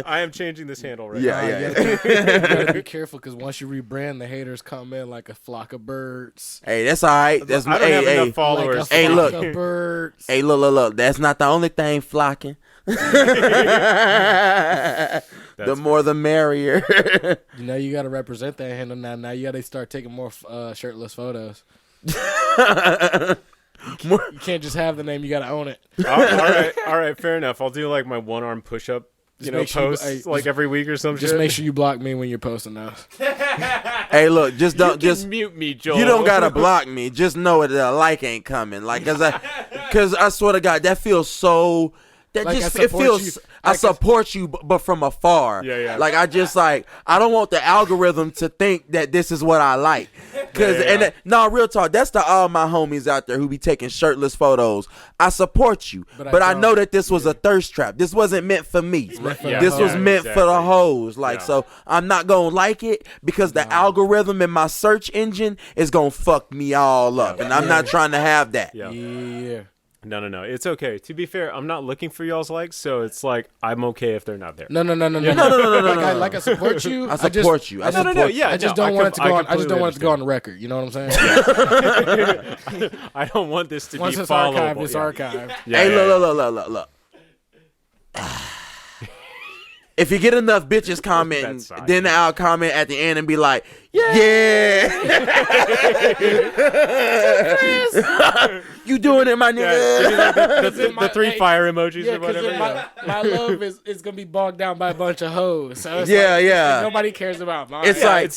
I am changing this handle right now. You gotta be careful because once you rebrand, the haters come in like a flock of birds. Hey, that's all right. I don't have enough followers. Like a flock of birds. Hey, look. That's not the only thing flocking. The more the merrier. You got to represent that handle now. Now you got to start taking more shirtless photos. You can't just have the name. You got to own it. All right, fair enough. I'll do like my one-arm push-up posts like every week or something. Just make sure you block me when you're posting those. Hey, look, just mute me, Joel. You don't gotta block me. Just know that a like ain't coming. Like, cause I swear to God, that feels so. That like just it feels. I support you, but from afar. Yeah. Like I don't want the algorithm to think that this is what I like. Real talk. That's to all my homies out there who be taking shirtless photos. I support you, but I know that this was a thirst trap. This wasn't meant for me. This was meant for the hoes. Like so, I'm not gonna like it because the algorithm in my search engine is gonna fuck me all up, and I'm not trying to have that. Yeah. No. It's okay. To be fair, I'm not looking for y'all's likes, so it's like I'm okay if they're not there. No. Like I support you. I support you. Yeah. I just don't want it to go on. I just don't want it to go on the record. You know what I'm saying? I don't want this to Once be it's followable. It's archived. Hey, look. If you get enough bitches commenting, then I'll comment at the end and be like, yeah. You doing it, my nigga. The three fire emojis or whatever. My love is going to be bogged down by a bunch of hoes. So it's nobody cares about mine. It's like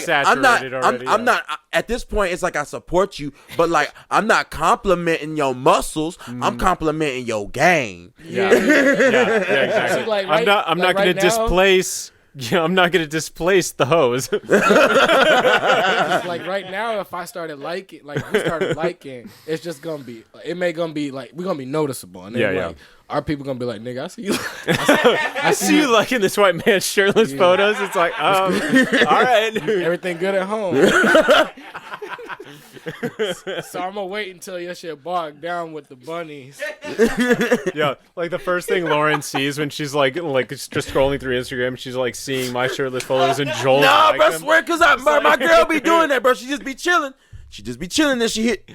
I'm not at this point. It's like I support you, but like I'm not complimenting your muscles. I'm complimenting your game. Yeah, exactly. So like I'm not going to displace. Yeah, I'm not gonna displace the hose. Like right now, if I started liking, like we started liking, it's just gonna be. It may gonna be like we're gonna be noticeable, and then like our people gonna be like, "Nigga, I see you." I see you liking this white man's shirtless photos. It's like, all right, everything good at home. So I'm gonna wait until your shit bogged down with the bunnies. Yeah, like the first thing Lauren sees when she's like just scrolling through Instagram, she's like seeing my shirtless photos and Joel's. Nah, bro, I swear, cause my girl be doing that, bro. She just be chilling. And she hit.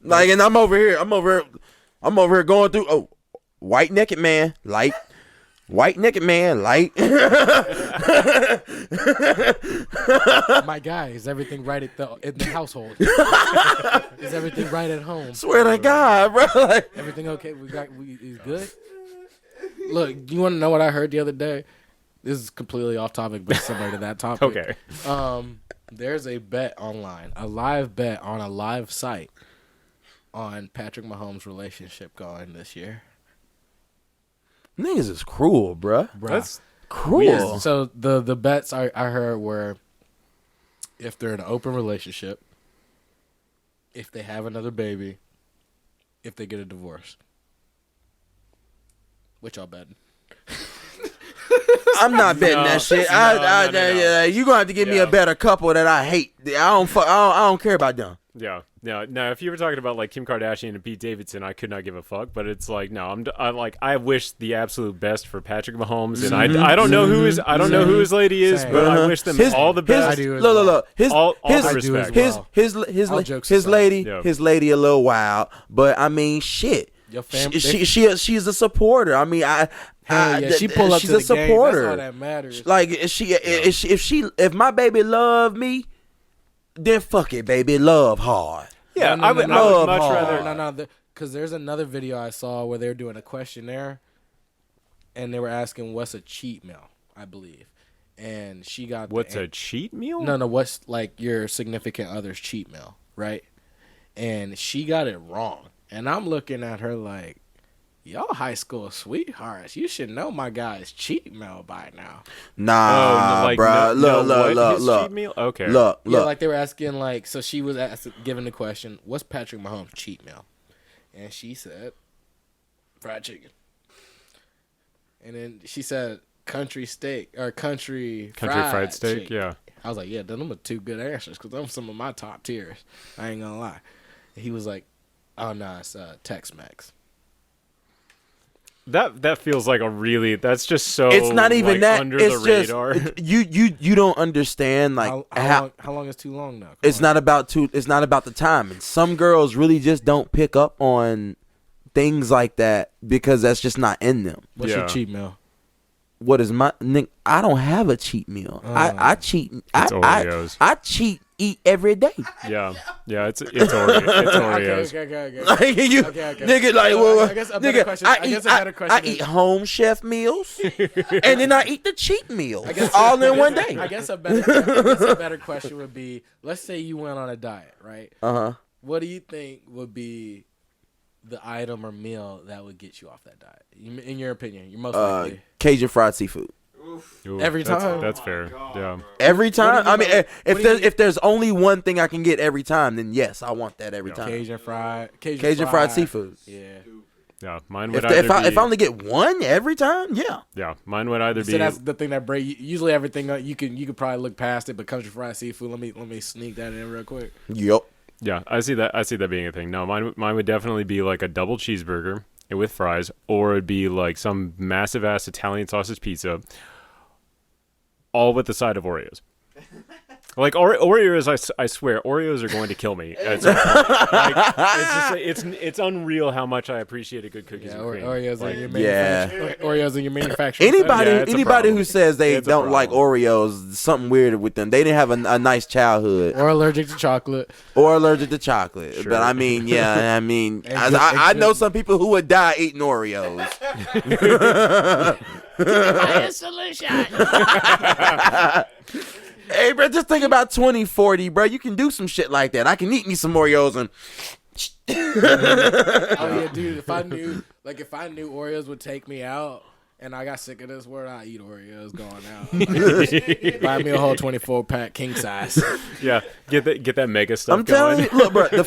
Like, and I'm over here going through. Oh, white naked man, light. White naked man, light. My guy, is everything right in the household? Is everything right at home? Swear to God, bro. Like, everything okay? Is good. Look, you want to know what I heard the other day? This is completely off topic, but similar to that topic. Okay. There's a bet online, a live bet on a live site on Patrick Mahomes' relationship going this year. Niggas is cruel, bruh. That's cruel. Weird. So the bets I heard were if they're in an open relationship, if they have another baby, if they get a divorce. Which y'all betting? I'm not betting that shit. No. You gonna have to give me a better couple that I hate. I don't care about them. Yeah. No, if you were talking about like Kim Kardashian and Pete Davidson, I could not give a fuck. But it's like, no, I wish the absolute best for Patrick Mahomes, and I don't know who his lady is, but I wish them all the best. Look, all the respect. His lady a little wild, but I mean, shit. She's a supporter. I mean, she pull up she's to a the supporter. Game. That's all that matters. Like if my baby love me, then fuck it, baby, love hard. Yeah, I would much rather. Because there's another video I saw where they were doing a questionnaire, and they were asking what's a cheat meal, I believe, and she got what's a cheat meal? No, what's like your significant other's cheat meal, right? And she got it wrong, and I'm looking at her like, y'all high school sweethearts. You should know my guy's cheat meal by now. Nah, bro. Look. Cheat meal? Okay. Look. Yeah, like they were asking, like, so she was given the question, what's Patrick Mahomes' cheat meal? And she said, fried chicken. And then she said, country fried steak. Chicken. Yeah. I was like, yeah, them are two good answers because them are some of my top tiers. I ain't gonna lie. And he was like, oh, no, it's Tex-Mex. That feels like that's just so. It's not even like, that. under it's the just, radar. You don't understand like how long is too long now? It's not about the time. And some girls really just don't pick up on things like that because that's just not in them. What's your cheat meal? What is my Nick? I don't have a cheat meal. I cheat. I cheat. Eat every day. Yeah, it's Oreos. Okay. Nigga, like, well, I guess a better question. I eat home chef meals, and then I eat the cheat meal, all in one day. I guess a better question would be: let's say you went on a diet, right? What do you think would be the item or meal that would get you off that diet? In your opinion, you're most likely Cajun fried seafood. Ooh, every time. That's fair. Yeah. Every time. I mean, if there's only one thing I can get every time, then yes, I want that every time. Cajun fried seafood. Yeah. Yeah, mine would if I only get one every time, yeah. Yeah, mine would either be. So that's the thing that usually everything you could probably look past it, but country fried seafood. Let me sneak that in real quick. Yup. Yeah, I see that being a thing. No, mine would definitely be like a double cheeseburger with fries, or it'd be like some massive ass Italian sausage pizza, all with the side of Oreos. Like Oreos, I swear, Oreos are going to kill me. It's unreal how much I appreciate a good cookies and cream. Oreos in your manufacturing. Anybody who says they don't like Oreos, something weird with them. They didn't have a nice childhood, or allergic to chocolate, Sure. But I mean, I know some people who would die eating Oreos. My solution. Hey, bro, just think about 2040, bro. You can do some shit like that. I can eat me some Oreos and. Oh yeah, dude. If I knew Oreos would take me out, and I got sick of this word, I'd eat Oreos going out. Buy me a whole 24-pack king size. Yeah, get that mega stuff. I'm telling you, look, bro. The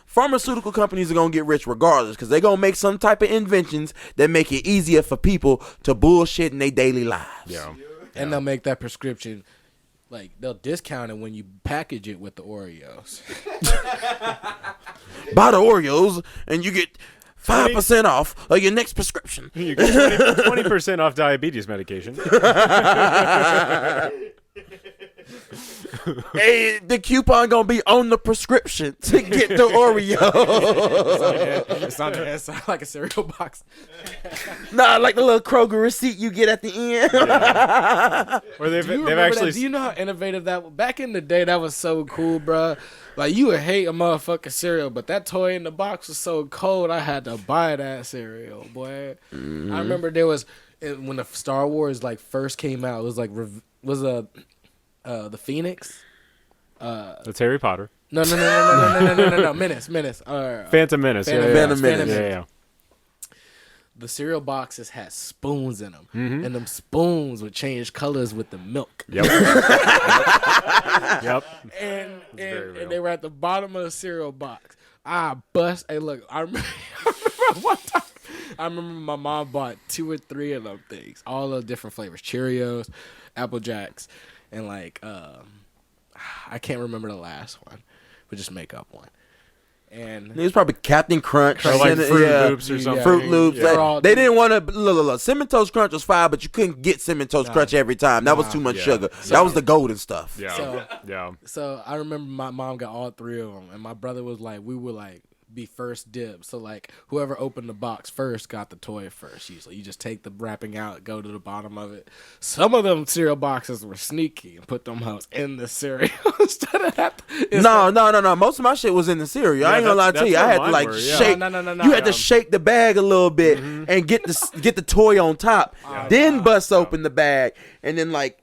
pharmaceutical companies are gonna get rich regardless, because they're gonna make some type of inventions that make it easier for people to bullshit in their daily lives. Yeah, and they'll make that prescription. Like, they'll discount it when you package it with the Oreos. Buy the Oreos, and you get 5% off of your next prescription. You get 20% off diabetes medication. Hey, the coupon gonna be on the prescription to get the Oreo. It's on the inside like a cereal box. Nah, like the little Kroger receipt you get at the end. Yeah. Or they've actually. Do you know how innovative that was? Back in the day, that was so cool, bro. Like, you would hate a motherfucking cereal, but that toy in the box was so cold, I had to buy that cereal, boy. Mm-hmm. I remember there was, when the Star Wars like first came out, it was like the Phoenix. That's Harry Potter. No. Menace. Phantom Menace. Phantom Menace. Yeah. The cereal boxes had spoons in them, mm-hmm. and them spoons would change colors with the milk. Yep. Yep. And they were at the bottom of the cereal box. Hey, look, I remember one time. I remember my mom bought 2 or 3 of them things, all the different flavors: Cheerios, Apple Jacks, and like I can't remember the last one. We'll just make up one. And it was probably Captain Crunch or like Fruit Loops or something. Fruit Loops. Yeah. They didn't want to. Look, Cinnamon Toast Crunch was fine, but you couldn't get Cinnamon Toast Crunch every time. That was too much sugar. That was the golden stuff. Yeah. So I remember my mom got all 3 of them, and my brother was like, we were like be first dibs. So like whoever opened the box first got the toy first. Usually you just take the wrapping out, go to the bottom of it. Some of them cereal boxes were sneaky and put them hoes in the cereal instead of that. No. Most of my shit was in the cereal. Yeah, I ain't gonna lie to you. I had to like shake. No. You had to shake the bag a little bit and get the toy on top. Then bust open the bag and then like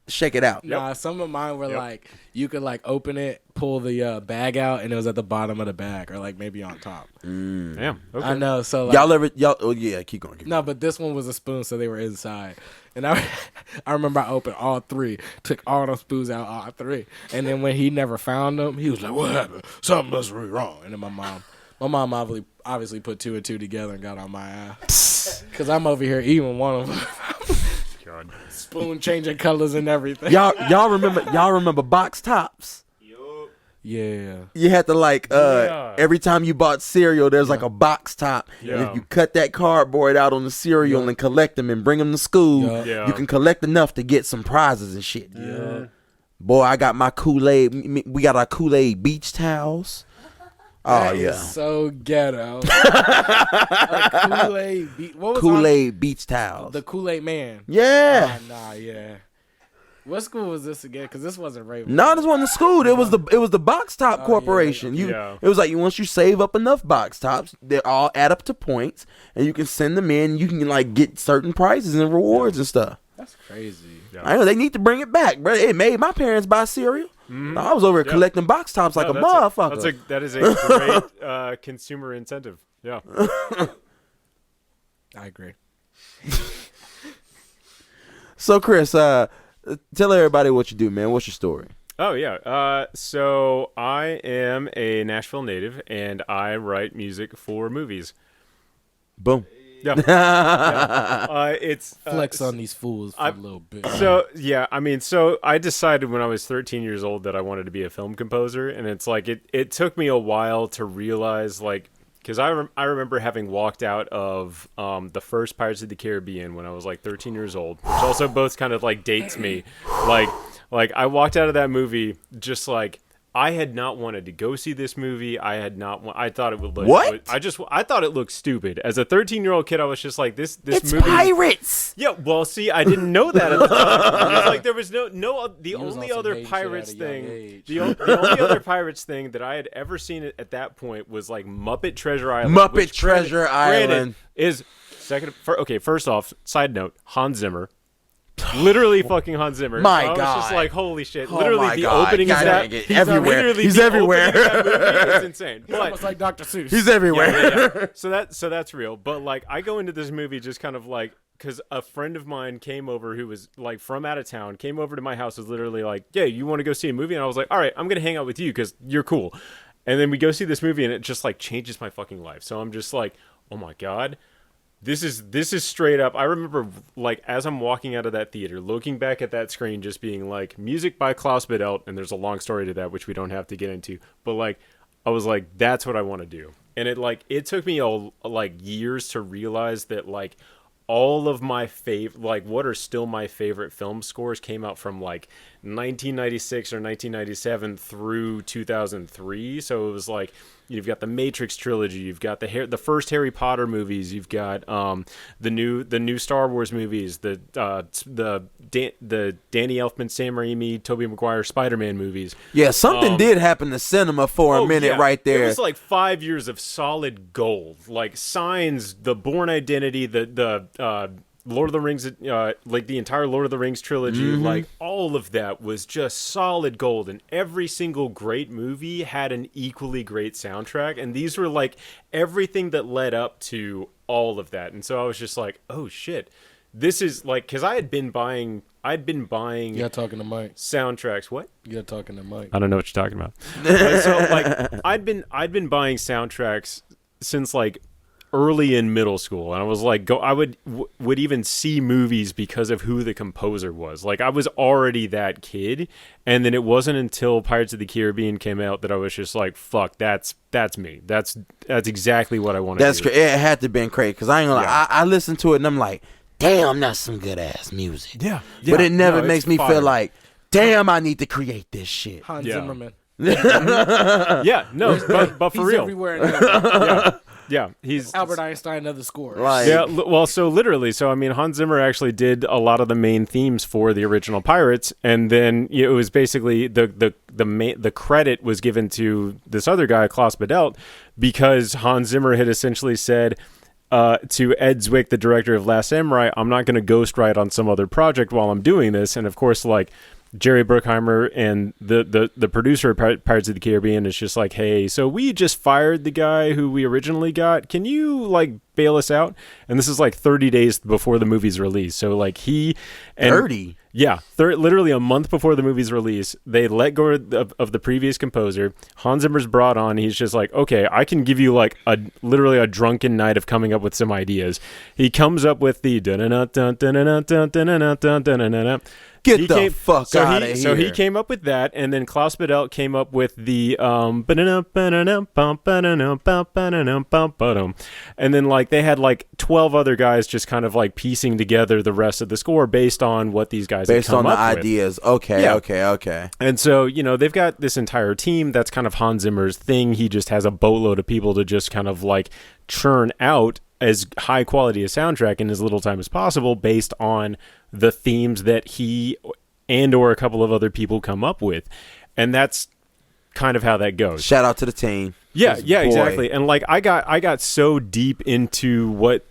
shake it out. Nah, some of mine were like you could like open it, pull the bag out, and it was at the bottom of the bag or like maybe on top. Yeah, okay. I know. So like, keep going. No, but this one was a spoon, so they were inside. And I remember I opened all 3, took all those spoons out, all 3, and then when he never found them, he was like, "What happened? Something must be wrong." And then my mom obviously put 2 and 2 together and got on my ass because I'm over here eating one of them. God. Spoon changing colors and everything. Y'all remember box tops? Yeah. You had to like every time you bought cereal, there's like a box top. Yeah. And if you cut that cardboard out on the cereal and collect them and bring them to school, you can collect enough to get some prizes and shit. Yeah. Boy, I got my Kool-Aid. We got our Kool-Aid beach towels. That is so ghetto. Kool-Aid beach towels. The Kool-Aid man. Yeah. Yeah. What school was this again? Because this wasn't Raven. No, this wasn't the school. It was the Box Top Corporation. It was like once you save up enough box tops, they all add up to points, and you can send them in. You can like get certain prizes and rewards and stuff. That's crazy. Yeah. I know they need to bring it back, bro. It made my parents buy cereal. Mm-hmm. I was over here collecting box tops like a motherfucker. That is a great consumer incentive. Yeah. I agree. So, Chris, tell everybody what you do, man. What's your story? Oh, yeah. So I am a Nashville native, and I write music for movies. Boom. Yeah. It's flex on these fools for a little bit. So I decided when I was 13 years old that I wanted to be a film composer, and it's like it took me a while to realize, like, because I remember having walked out of the first Pirates of the Caribbean when I was like 13 years old, which also both kind of like dates me. Like Like, I walked out of that movie just like, I had not wanted to go see this movie. I thought it would look. What? I thought it looked stupid. As a 13-year-old kid, I was just like, this it's movie. Pirates. Yeah, well, see, I didn't know that at the time. It was like there was the only other Pirates thing. The only other Pirates thing that I had ever seen at that point was like Muppet Treasure Island. Muppet Treasure Island is second. First off, side note: Hans Zimmer. Literally fucking Hans Zimmer. My I was God. just like, holy shit. Oh Literally, my the God. opening is that. Everywhere. He's everywhere. It's insane. He's almost like Dr. Seuss. He's everywhere. Yeah. So that's real. But like, I go into this movie just kind of like, because a friend of mine came over who was like from out of town, came over to my house, was literally like, yeah, you want to go see a movie? And I was like, all right, I'm going to hang out with you because you're cool. And then we go see this movie and it just like changes my fucking life. So I'm just like, oh my God. This is straight up. I remember, like, as I'm walking out of that theater, looking back at that screen, just being like, music by Klaus Badelt, and there's a long story to that, which we don't have to get into. But like, I was like, that's what I want to do. And it took me years to realize that like all of my what are still my favorite film scores came out from like 1996 or 1997 through 2003. So it was like, you've got the Matrix trilogy, you've got the first Harry Potter movies, you've got the new Star Wars movies, the Danny Elfman, Sam Raimi, Tobey Maguire Spider-Man movies. Yeah, something did happen to cinema for a minute right there. It was like 5 years of solid gold, like Signs, The Bourne Identity, the Lord of the Rings, like the entire Lord of the Rings trilogy, like all of that was just solid gold, and every single great movie had an equally great soundtrack, and these were like everything that led up to all of that. And so I was just like, oh shit, this is like, because I'd been buying You got talking to Mike. soundtracks. What? You got talking to Mike. I don't know what you're talking about. So like I'd been buying soundtracks since like early in middle school, and I was like, I would even see movies because of who the composer was. Like, I was already that kid, and then it wasn't until Pirates of the Caribbean came out that I was just like, fuck, that's me. That's exactly what I want to do. That's it had to been crazy, because I ain't gonna lie, I listened to it and I'm like, damn, that's some good ass music. Yeah. But it never makes me feel like, damn, I need to create this shit. Hans Zimmerman. Yeah, no, but for He's real. everywhere. Yeah, he's Albert Einstein of the score. Like, yeah, well, so literally, I mean, Hans Zimmer actually did a lot of the main themes for the original Pirates, and then it was basically the credit was given to this other guy, Klaus Badelt, because Hans Zimmer had essentially said to Ed Zwick, the director of Last Samurai, I'm not going to ghostwrite on some other project while I'm doing this, and of course, like, Jerry Bruckheimer and the producer of Pirates of the Caribbean is just like, hey, so we just fired the guy who we originally got. Can you like bail us out? And this is like 30 days before the movie's release. So like 30? Yeah, literally a month before the movie's release, they let go of the previous composer. Hans Zimmer's brought on. He's just like, okay, I can give you like literally a drunken night of coming up with some ideas. He comes up with the Get the fuck out of here. So he came up with that, and then Klaus Badelt came up with the and then like they had like 12 other guys just kind of like piecing together the rest of the score based on what these guys had come up with. Based on the ideas. Okay, yeah. Okay. And so, you know, they've got this entire team. That's kind of Hans Zimmer's thing. He just has a boatload of people to just kind of like churn out as high quality a soundtrack in as little time as possible based on the themes that he and or a couple of other people come up with. And that's kind of how that goes. Shout out to the team. Yeah, exactly. And like I got so deep into what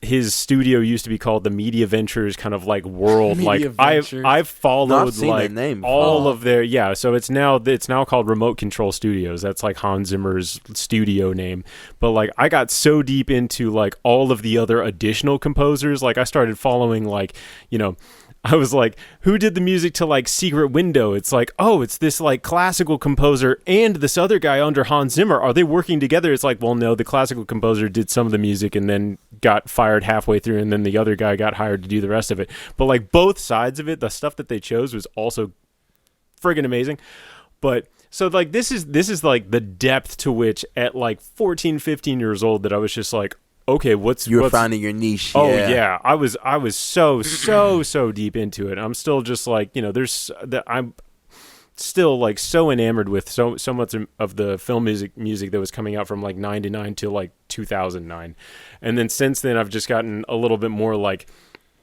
his studio used to be called, the Media Ventures kind of like world. I've followed like all of their so it's now called Remote Control Studios. That's like Hans Zimmer's studio name. But like I got so deep into like all of the other additional composers, like I started following like, you know, I was like, who did the music to like Secret Window? It's like, oh, it's this like classical composer and this other guy under Hans Zimmer. Are they working together? It's like, well, no, the classical composer did some of the music and then got fired halfway through, and then the other guy got hired to do the rest of it. But like both sides of it, the stuff that they chose was also friggin' amazing. But so like this is like the depth to which at like 14, 15 years old that I was just like, okay, you're finding your niche. Oh yeah, I was so deep into it. I'm still just like, I'm still like so enamored with so much of the film music that was coming out from like 99 to like 2009, and then since then I've just gotten a little bit more like.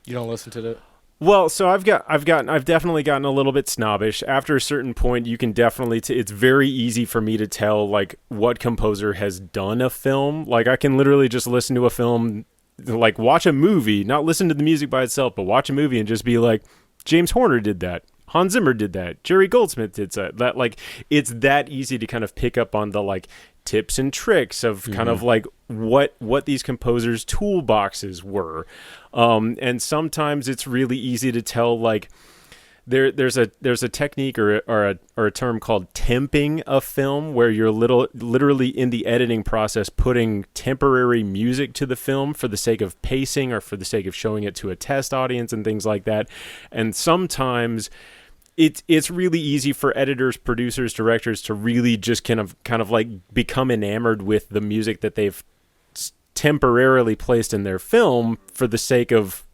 You don't listen to that. Well, so I've definitely gotten a little bit snobbish. After a certain point, you can definitely it's very easy for me to tell like what composer has done a film. Like I can literally just listen to a film, like watch a movie, not listen to the music by itself, but watch a movie and just be like, James Horner did that. Hans Zimmer did that. Jerry Goldsmith did that. That like it's that easy to kind of pick up on the like tips and tricks of kind of like what these composers' toolboxes were. And sometimes it's really easy to tell like there's a technique or a term called temping a film, where you're literally in the editing process putting temporary music to the film for the sake of pacing or for the sake of showing it to a test audience and things like that. And sometimes it's really easy for editors, producers, directors to really just kind of like become enamored with the music that they've temporarily placed in their film for the sake of,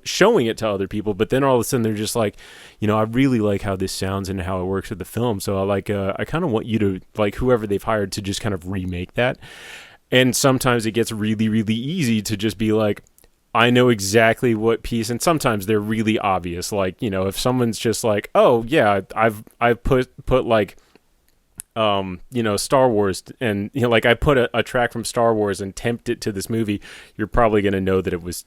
showing it to other people. But then all of a sudden they're just like, I really like how this sounds and how it works with the film. So I kind of want you to, like, whoever they've hired to just kind of remake that. And sometimes it gets really, really easy to just be like, I know exactly what piece, and sometimes they're really obvious. Like, if someone's just like, oh yeah, I've put like, Star Wars, and like I put a track from Star Wars and temped it to this movie, you're probably going to know that it was,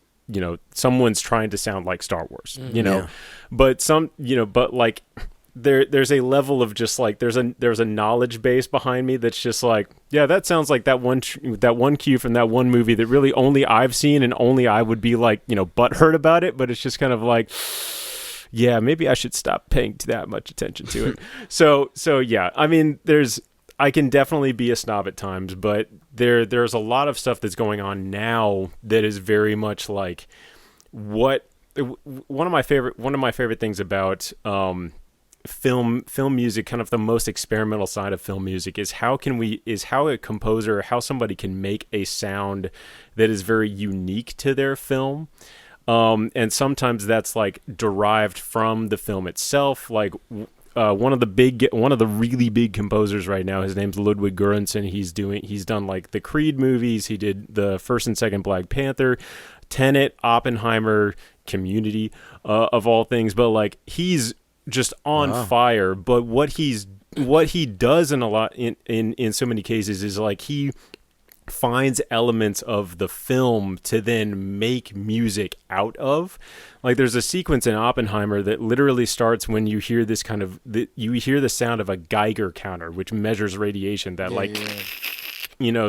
someone's trying to sound like Star Wars, Yeah. but but like there's a level of just like, there's a knowledge base behind me that's just like, yeah, that sounds like that one cue from that one movie that really only I've seen and only I would be like, butthurt about it, but it's just kind of like, yeah, maybe I should stop paying that much attention to it. So yeah, I mean, I can definitely be a snob at times, but there's a lot of stuff that's going on now that is very much like one of my favorite things about film music, kind of the most experimental side of film music, is how a composer, how somebody can make a sound that is very unique to their film. And sometimes that's like derived from the film itself. Like one of the really big composers right now, his name's Ludwig Göransson. He's done like the Creed movies. He did the first and second Black Panther, Tenet, Oppenheimer, Community, of all things. But like he's just on fire. But what he does in so many cases is like he finds elements of the film to then make music out of. Like there's a sequence in Oppenheimer that literally starts when you hear this you hear the sound of a Geiger counter, which measures radiation, that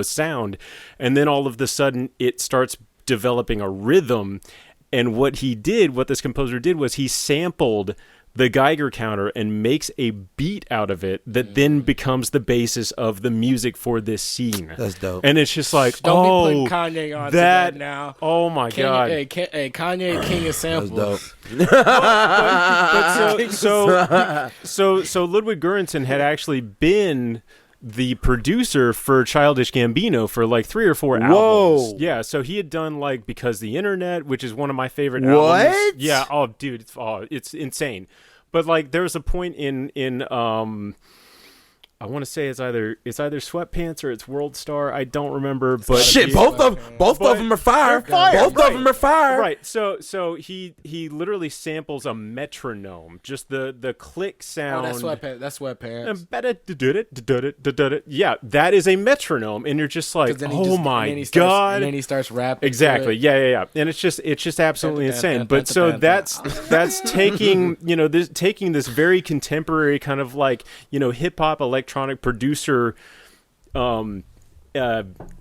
sound, and then all of a sudden it starts developing a rhythm. And what this composer did was he sampled the Geiger counter and makes a beat out of it that then becomes the basis of the music for this scene. That's dope. And it's just like, don't be putting Kanye on that now. Oh my God. Hey, Kanye, king of samples. That's dope. So Ludwig Göransson had actually been the producer for Childish Gambino for like 3 or 4 albums. Whoa. Yeah, so he had done like Because the Internet, which is one of my favorite what? albums. Yeah, oh dude, it's insane. But like there's a point in I want to say it's either Sweatpants or it's World Star. I don't remember, but shit, both of them are fire. Both of them are fire. Right. So he literally samples a metronome, just the click sound. Oh, that's Sweatpants. Yeah, that is a metronome, and you're just like, oh my God. And then he starts rapping. Exactly. Yeah. And it's just absolutely insane. But so that's taking taking this very contemporary kind of like hip hop electronic producer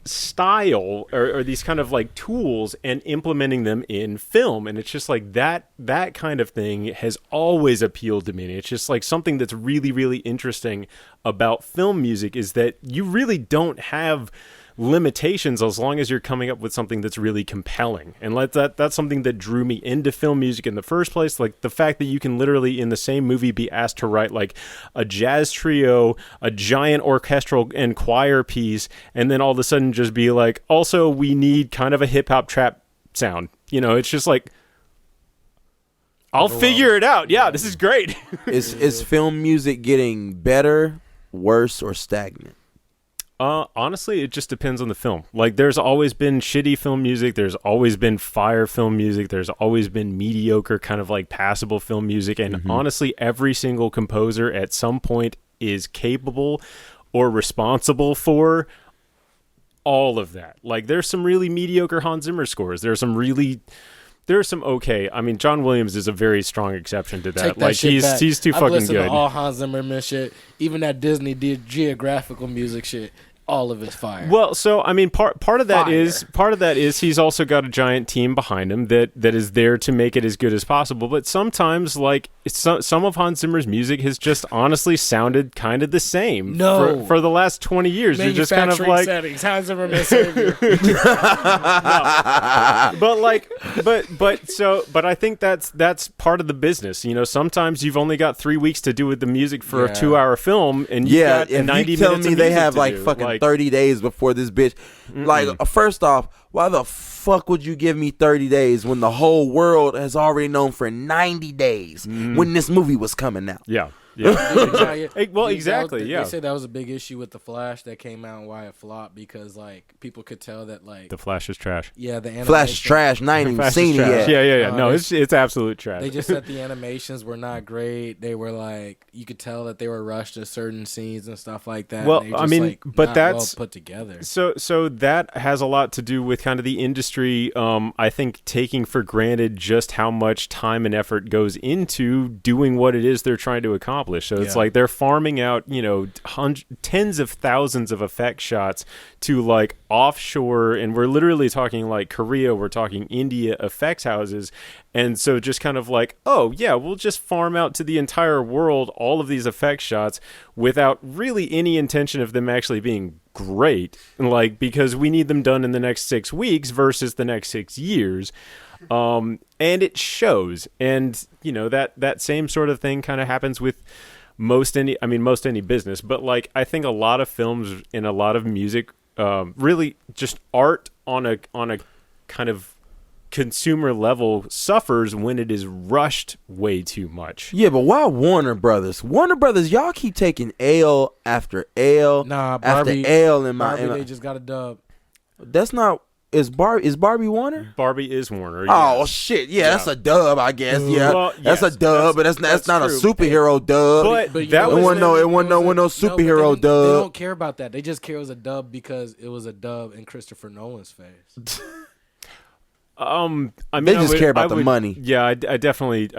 style or these kind of like tools and implementing them in film. And it's just like that kind of thing has always appealed to me. And it's just like something that's really, really interesting about film music is that you really don't have limitations as long as you're coming up with something that's really compelling. And that's something that drew me into film music in the first place. Like the fact that you can literally in the same movie be asked to write like a jazz trio, a giant orchestral and choir piece, and then all of a sudden just be like, also we need kind of a hip hop trap sound. You know, it's just like, I'll figure it out. Yeah, this is great. Is film music getting better, worse, or stagnant? Honestly, it just depends on the film. Like, there's always been shitty film music. There's always been fire film music. There's always been mediocre, kind of like passable film music. And honestly, every single composer at some point is capable or responsible for all of that. Like, there's some really mediocre Hans Zimmer scores. There's some okay. I mean, John Williams is a very strong exception to that. Take that like shit back. he's too I've fucking listened good. to all Hans Zimmer shit, even that Disney did geographical music shit. All of it's fire. Well, so I mean, part of that is he's also got a giant team behind him that is there to make it as good as possible. But sometimes, like some of Hans Zimmer's music has just honestly sounded kind of the same. For the last 20 years, you're just kind of like settings. Hans Zimmer may save you. But I think that's part of the business. You know, sometimes you've only got 3 weeks to do with the music for a 2-hour film, and you got 90 minutes. You telling me they have like fucking 30 days before this bitch. Like, first off, why the fuck would you give me 30 days when the whole world has already known for 90 days when this movie was coming out? Yeah. Well, exactly. They said that was a big issue with The Flash that came out and why it flopped, because like people could tell that like The Flash is trash. Yeah, the animation. Flash is trash. I ain't even seen it yet. Yeah. No, it's absolute trash. They just said the animations were not great. They were like, you could tell that they were rushed to certain scenes and stuff like that. Well, just, I mean, like, but not that's well put together. So that has a lot to do with kind of the industry. I think taking for granted just how much time and effort goes into doing what it is they're trying to accomplish. So it's like they're farming out, you know, tens of thousands of effect shots to like offshore, and we're literally talking like Korea, we're talking India effects houses. And so just kind of like, oh yeah, we'll just farm out to the entire world all of these effect shots without really any intention of them actually being great, like, because we need them done in the next 6 weeks versus the next 6 years. And it shows. And you know, that same sort of thing kind of happens with most any business, but like I think a lot of films and a lot of music, really just art on a kind of consumer level suffers when it is rushed way too much. Yeah, but why Warner Brothers? Warner Brothers, y'all keep taking L after L after L in my. They just got a dub. That's not. Is Barbie Warner? Barbie is Warner. Oh yes. shit! Yeah, that's a dub, I guess. Yeah, well, that's a dub, but that's not true. A superhero dub. But that wasn't no superhero dub. They don't care about that. They just care it was a dub because it was a dub in Christopher Nolan's face. I mean, they just care about the money. Yeah, I definitely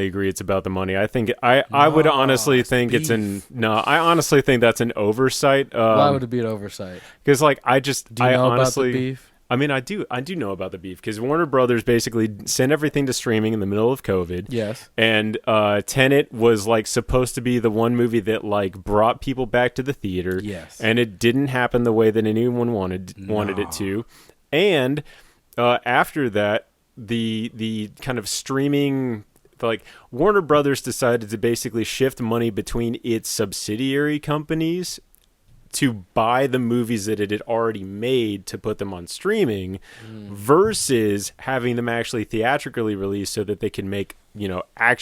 agree. It's about the money. I think I would honestly think beef. I honestly think that's an oversight. Why would it be an oversight? Because like do you know honestly, about the beef? I mean, I do know about the beef because Warner Brothers basically sent everything to streaming in the middle of COVID. Yes. And Tenet was like supposed to be the one movie that like brought people back to the theater. Yes. And it didn't happen the way that anyone wanted it to. And after that, the kind of streaming, like Warner Brothers decided to basically shift money between its subsidiary companies to buy the movies that it had already made to put them on streaming versus having them actually theatrically released so that they can make, you know, I'm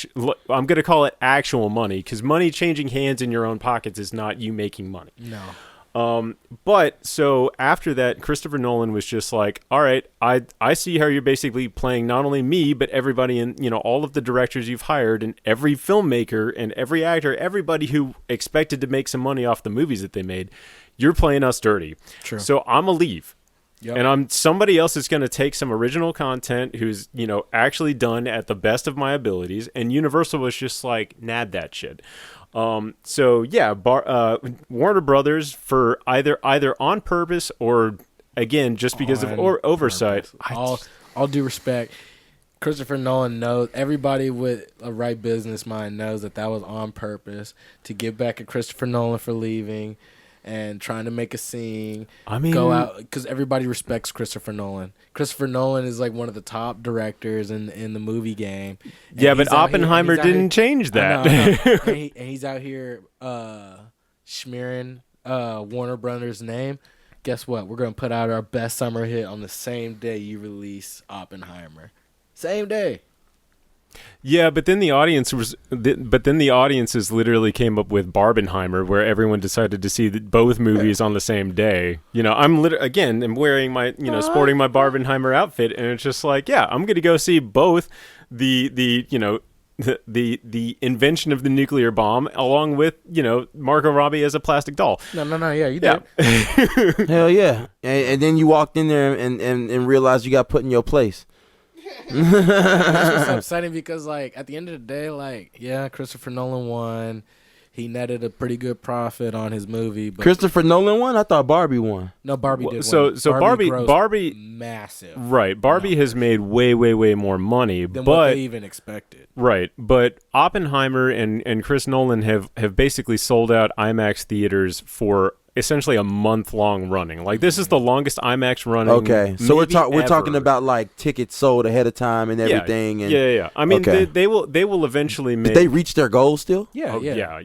going to call it actual money, because money changing hands in your own pockets is not you making money. No. But so after that, Christopher Nolan was just like, all right, I see how you're basically playing not only me, but everybody in, you know, all of the directors you've hired and every filmmaker and every actor, everybody who expected to make some money off the movies that they made. You're playing us dirty. True. So I'm gonna leave. Yep. And somebody else is going to take some original content who's, you know, actually done at the best of my abilities. And Universal was just like, nad that shit. So yeah, Warner Brothers, for either on purpose or again just because of oversight. All due respect, Christopher Nolan knows, everybody with a right business mind knows that was on purpose to get back at Christopher Nolan for leaving. and trying to make a scene. I mean, go out because everybody respects Christopher Nolan. Christopher Nolan is like one of the top directors in the movie game. Yeah, but Oppenheimer didn't change that. I know. And he's out here smearing Warner Brothers' name. Guess what? We're gonna put out our best summer hit on the same day you release Oppenheimer. Same day. Yeah, but then the audiences literally came up with Barbenheimer, where everyone decided to see both movies on the same day. You know, I'm wearing my, sporting my Barbenheimer outfit, and it's just like, yeah, I'm gonna go see both the invention of the nuclear bomb, along with, Margot Robbie as a plastic doll. No, yeah, you did. Yeah. Hell yeah. And then you walked in there and realized you got put in your place. That's so exciting because, like, at the end of the day, like, yeah, Christopher Nolan won. He netted a pretty good profit on his movie. But Christopher Nolan won? I thought Barbie won. No, Barbie did win. So Barbie massive. Right. Barbie has made way, way, way more money than what they even expected. Right. But Oppenheimer and Chris Nolan have basically sold out IMAX theaters for essentially a month-long running. Like, this is the longest IMAX running. Okay, so we're talking about like tickets sold ahead of time and everything. Yeah. I mean, they will eventually make. Did they reach their goal still? Yeah.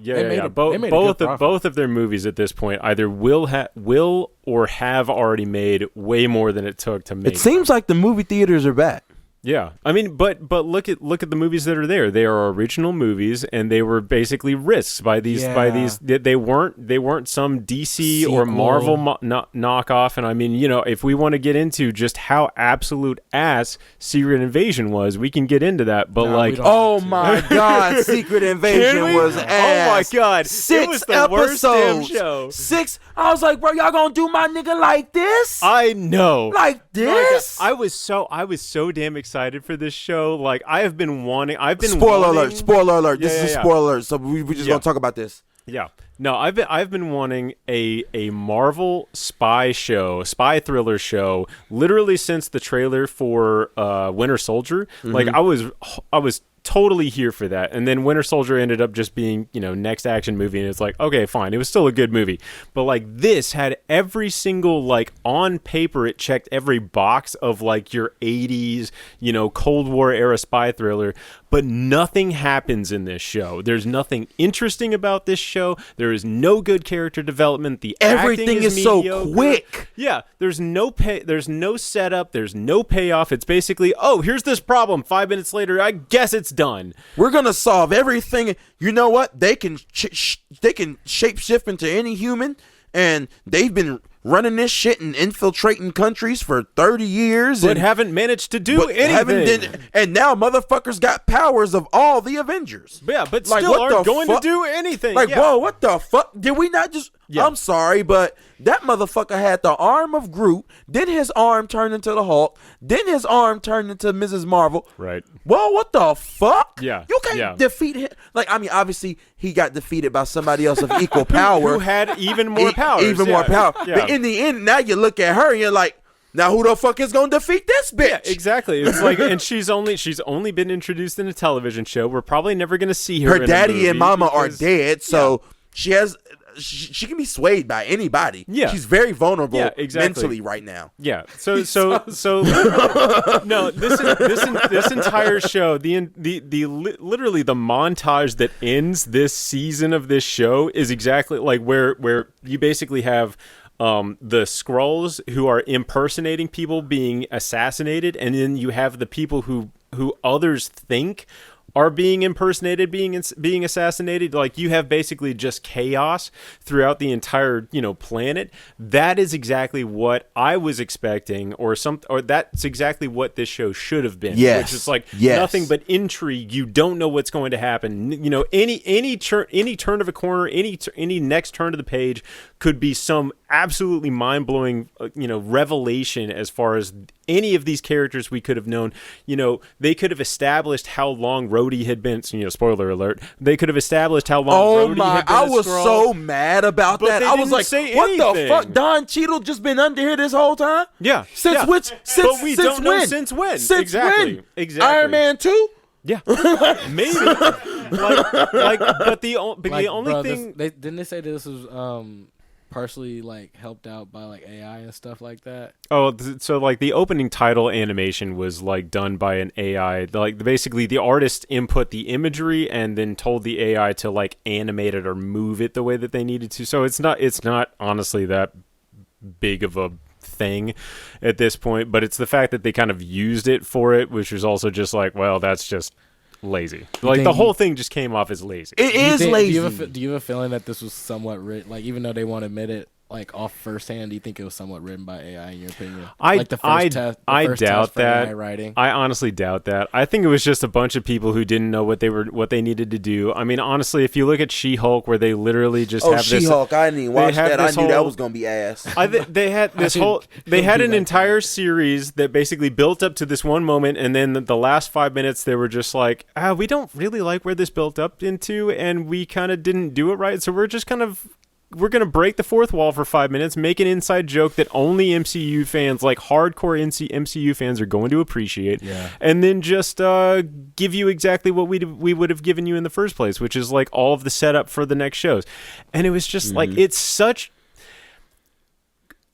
Both of their movies at this point either will or have already made way more than it took to make. It seems like the movie theaters are back. Yeah, I mean, but look at the movies that are there. They are original movies, and they were basically risks by these. They weren't some DC sequel or Marvel knockoff. And I mean, if we want to get into just how absolute ass Secret Invasion was, we can get into that. But oh my God, Secret Invasion was ass. Oh my God, 6 it was the episodes. Worst damn show. 6. I was like, bro, y'all gonna do my nigga like this? I know, like this. I was so damn excited for this show. Like, I've been spoiler alert. This is a spoiler alert, so we just gonna talk about this. Yeah. No, I've been wanting a Marvel spy thriller show literally since the trailer for Winter Soldier. Mm-hmm. Like, I was totally here for that. And then Winter Soldier ended up just being, next action movie, and it's like, okay, fine. It was still a good movie. But like, this had every single, like, on paper, it checked every box of like your 80s, Cold War era spy thriller. But nothing happens in this show. There's nothing interesting about this show. There is no good character development. Everything is so quick. Yeah, there's no setup. There's no payoff. It's basically, oh, here's this problem. 5 minutes later, I guess it's done. We're gonna solve everything. You know what? They can shapeshift into any human, and they've been running this shit and infiltrating countries for 30 years. But haven't managed to do anything. And now motherfuckers got powers of all the Avengers. Yeah, but like, still aren't going to do anything. Like, whoa, what the fuck? Did we not just... Yeah. I'm sorry, but that motherfucker had the arm of Groot, then his arm turned into the Hulk, then his arm turned into Mrs. Marvel. Right. Whoa, what the fuck? Yeah. You can't defeat him. Like, I mean, obviously, he got defeated by somebody else of equal power. Who had even more power. More power. Yeah. But in the end, now you look at her and you're like, now who the fuck is gonna defeat this bitch? Yeah, exactly. It's like, and she's only been introduced in a television show. We're probably never gonna see her. Her daddy and mama are dead, so she can be swayed by anybody. Yeah, she's very vulnerable mentally right now. Yeah. So no, this entire show, literally the montage that ends this season of this show is exactly like where you basically have the Skrulls who are impersonating people being assassinated, and then you have the people who others think are being impersonated, being assassinated. Like, you have basically just chaos throughout the entire, planet. That is exactly what I was expecting, or that's exactly what this show should have been. Yes. Which is like nothing but intrigue. You don't know what's going to happen. Any turn of a corner, any next turn of the page could be some absolutely mind-blowing, revelation as far as any of these characters we could have known. They could have established how long Rhodey had been. Spoiler alert. They could have established how long Rhodey had been I was so mad about that. I was like, what the fuck? Don Cheadle just been under here this whole time? Yeah. Since when? But we don't know since when. Exactly. Iron Man 2? Yeah, maybe. but the only bro, thing didn't they say this was partially like helped out by like AI and stuff like that? Oh, so like the opening title animation was like done by an AI. Like basically the artist input the imagery and then told the AI to like animate it or move it the way that they needed to. So it's not honestly that big of a thing at this point, but it's the fact that they kind of used it for it, which was also just like, well, that's just lazy. Like the whole thing just came off as lazy. It is lazy. Do you have a feeling that this was somewhat written, like even though they won't admit it, like off firsthand? Do you think it was somewhat written by AI in your opinion? I doubt that. AI I honestly doubt that. I think it was just a bunch of people who didn't know what they needed to do. I mean, honestly, if you look at She-Hulk, where they literally just have this. She-Hulk, I didn't even watch that. I knew that was gonna be ass. They had this whole. They had an entire series that basically built up to this one moment, and then the last 5 minutes they were just like, we don't really like where this built up into, and we kind of didn't do it right, so we're going to break the fourth wall for 5 minutes, make an inside joke that only MCU fans, like hardcore MCU fans, are going to appreciate, and then just give you exactly what we would have given you in the first place, which is like all of the setup for the next shows. And it was just like, it's such...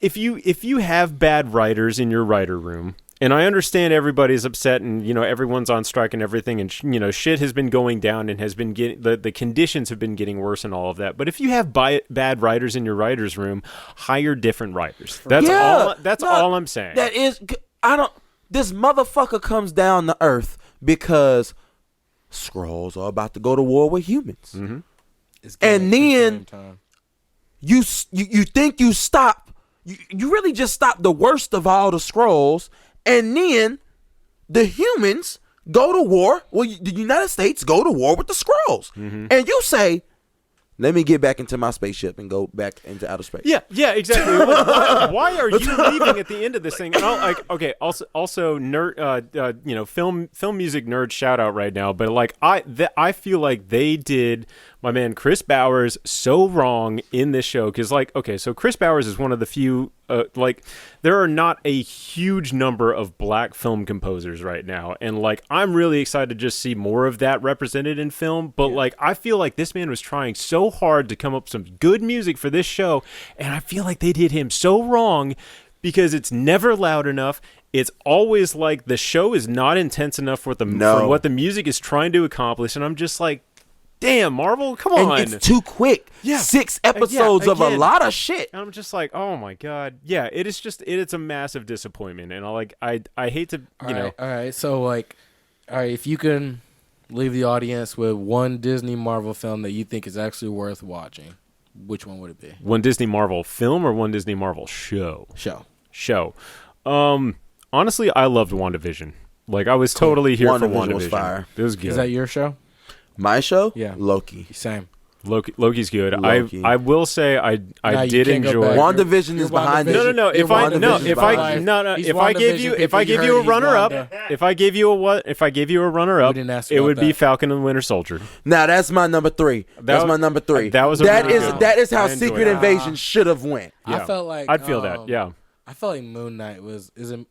If you have bad writers in your writer room, and I understand everybody's upset and, everyone's on strike and everything, and, shit has been going down and has been getting, the conditions have been getting worse and all of that. But if you have bad writers in your writer's room, hire different writers. That's all I'm saying. This motherfucker comes down to earth because Skrulls are about to go to war with humans. Mm-hmm. And then you think you stop, you really just stop the worst of all the Skrulls. And then the humans go to war. Well, the United States go to war with the Skrulls. Mm-hmm. And you say, let me get back into my spaceship and go back into outer space. Yeah, exactly. Why are you leaving at the end of this thing? And also nerd, film music nerd shout out right now. But like, I feel like they did my man Chris Bowers so wrong in this show, because so Chris Bowers is one of the few. There are not a huge number of black film composers right now, and like I'm really excited to just see more of that represented in film. But like I feel like this man was trying so hard to come up with some good music for this show, and I feel like they did him so wrong because it's never loud enough. It's always like the show is not intense enough for what the music is trying to accomplish, and I'm just like, damn, Marvel, come on. And it's too quick. Yeah. 6 episodes of a lot of shit. And I'm just like, oh my God. Yeah, it's a massive disappointment. And I hate to, All right. So if you can leave the audience with one Disney Marvel film that you think is actually worth watching, which one would it be? One Disney Marvel film or one Disney Marvel show? Show. Honestly, I loved WandaVision. Like, I was totally here for WandaVision. Was fire. It was good. Is that your show? My show? Yeah. Loki. Same. Loki's good. Loki. I will say I did enjoy. WandaVision is behind it. No. If I gave you a runner up, it would be Falcon and Winter Soldier. Now that's my number 3. That's my number 3. That is how Secret Invasion should have went. Yeah. I felt like I'd feel that. Yeah. I felt like Moon Knight was. Is it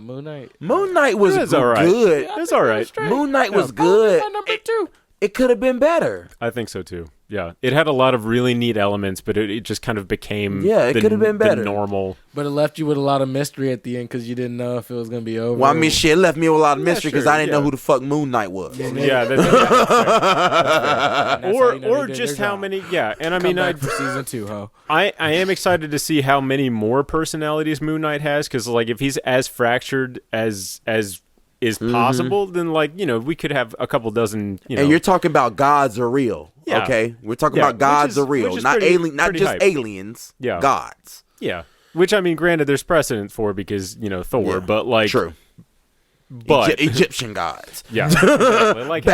Moon Knight? Moon Knight was good. All right. Yeah, it's all right. Moon Knight was good. Number 2. It could have been better. I think so too. Yeah, it had a lot of really neat elements, but it just kind of became it could have been better. The normal. But it left you with a lot of mystery at the end because you didn't know if it was going to be over. Well, I mean, shit, it left me with a lot of mystery because I didn't know who the fuck Moon Knight was. Yeah, that's or just how many. Yeah, and I mean, for season 2, ho. I am excited to see how many more personalities Moon Knight has, because like if he's as fractured as is possible, then we could have a couple dozen. And you're talking about gods are real. Yeah. Okay, we're talking about gods are real, not just aliens. Yeah, gods. Yeah, which I mean, granted, there's precedent for because Thor, but like true. But Egyptian gods, yeah, exactly. Like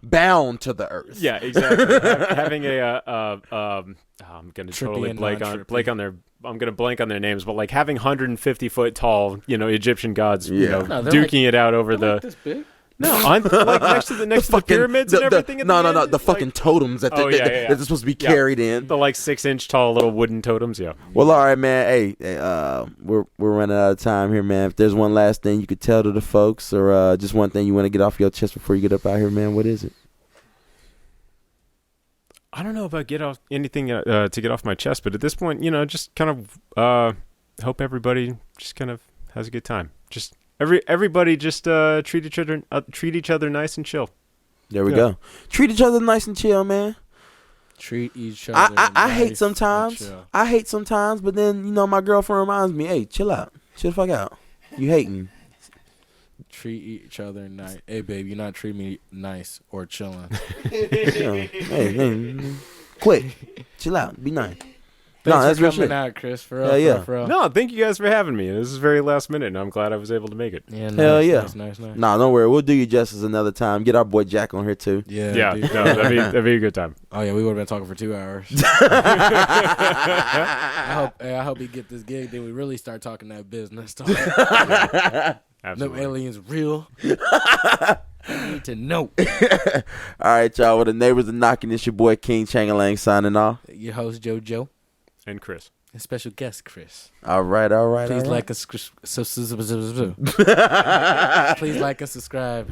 bound to the earth. Yeah, exactly. Having I'm gonna totally blank on their. I'm gonna blank on their names, but like having 150-foot tall, Egyptian gods, duking it out over the. Like this big? No, on like next to the pyramids and everything. The fucking totems that they're supposed to be carried in. The like 6-inch tall little wooden totems. Yeah. Well, all right, man. Hey, we're running out of time here, man. If there's one last thing you could tell to the folks, or just one thing you want to get off your chest before you get up out here, man, what is it? I don't know about anything to get off my chest, but at this point, just kind of hope everybody just kind of has a good time. Just everybody just treat each other nice and chill. There we go. Treat each other nice and chill, man. Treat each other. I hate sometimes. I hate sometimes, but then my girlfriend reminds me, "Hey, chill out, chill the fuck out. You hating." Treat each other nice. Hey, babe, you're not treating me nice or chilling. Hey, quick, chill out, be nice. Thanks that's for coming out, Chris. For real. No, thank you guys for having me. This is very last minute, and I'm glad I was able to make it. Yeah, hell yeah. Nice. Nah, don't worry. We'll do you justice another time. Get our boy Jack on here too. Yeah. Dude. No, that'd be a good time. Oh yeah, we would have been talking for 2 hours. I hope he get this gig. Then we really start talking that business talk. Absolutely. No aliens real. I need to know. All right, y'all. Well, the neighbors are knocking. It's your boy King Changalang signing off. Your host JoJo. And Chris. A special guest, Chris. All right. Please like us. Please like and subscribe.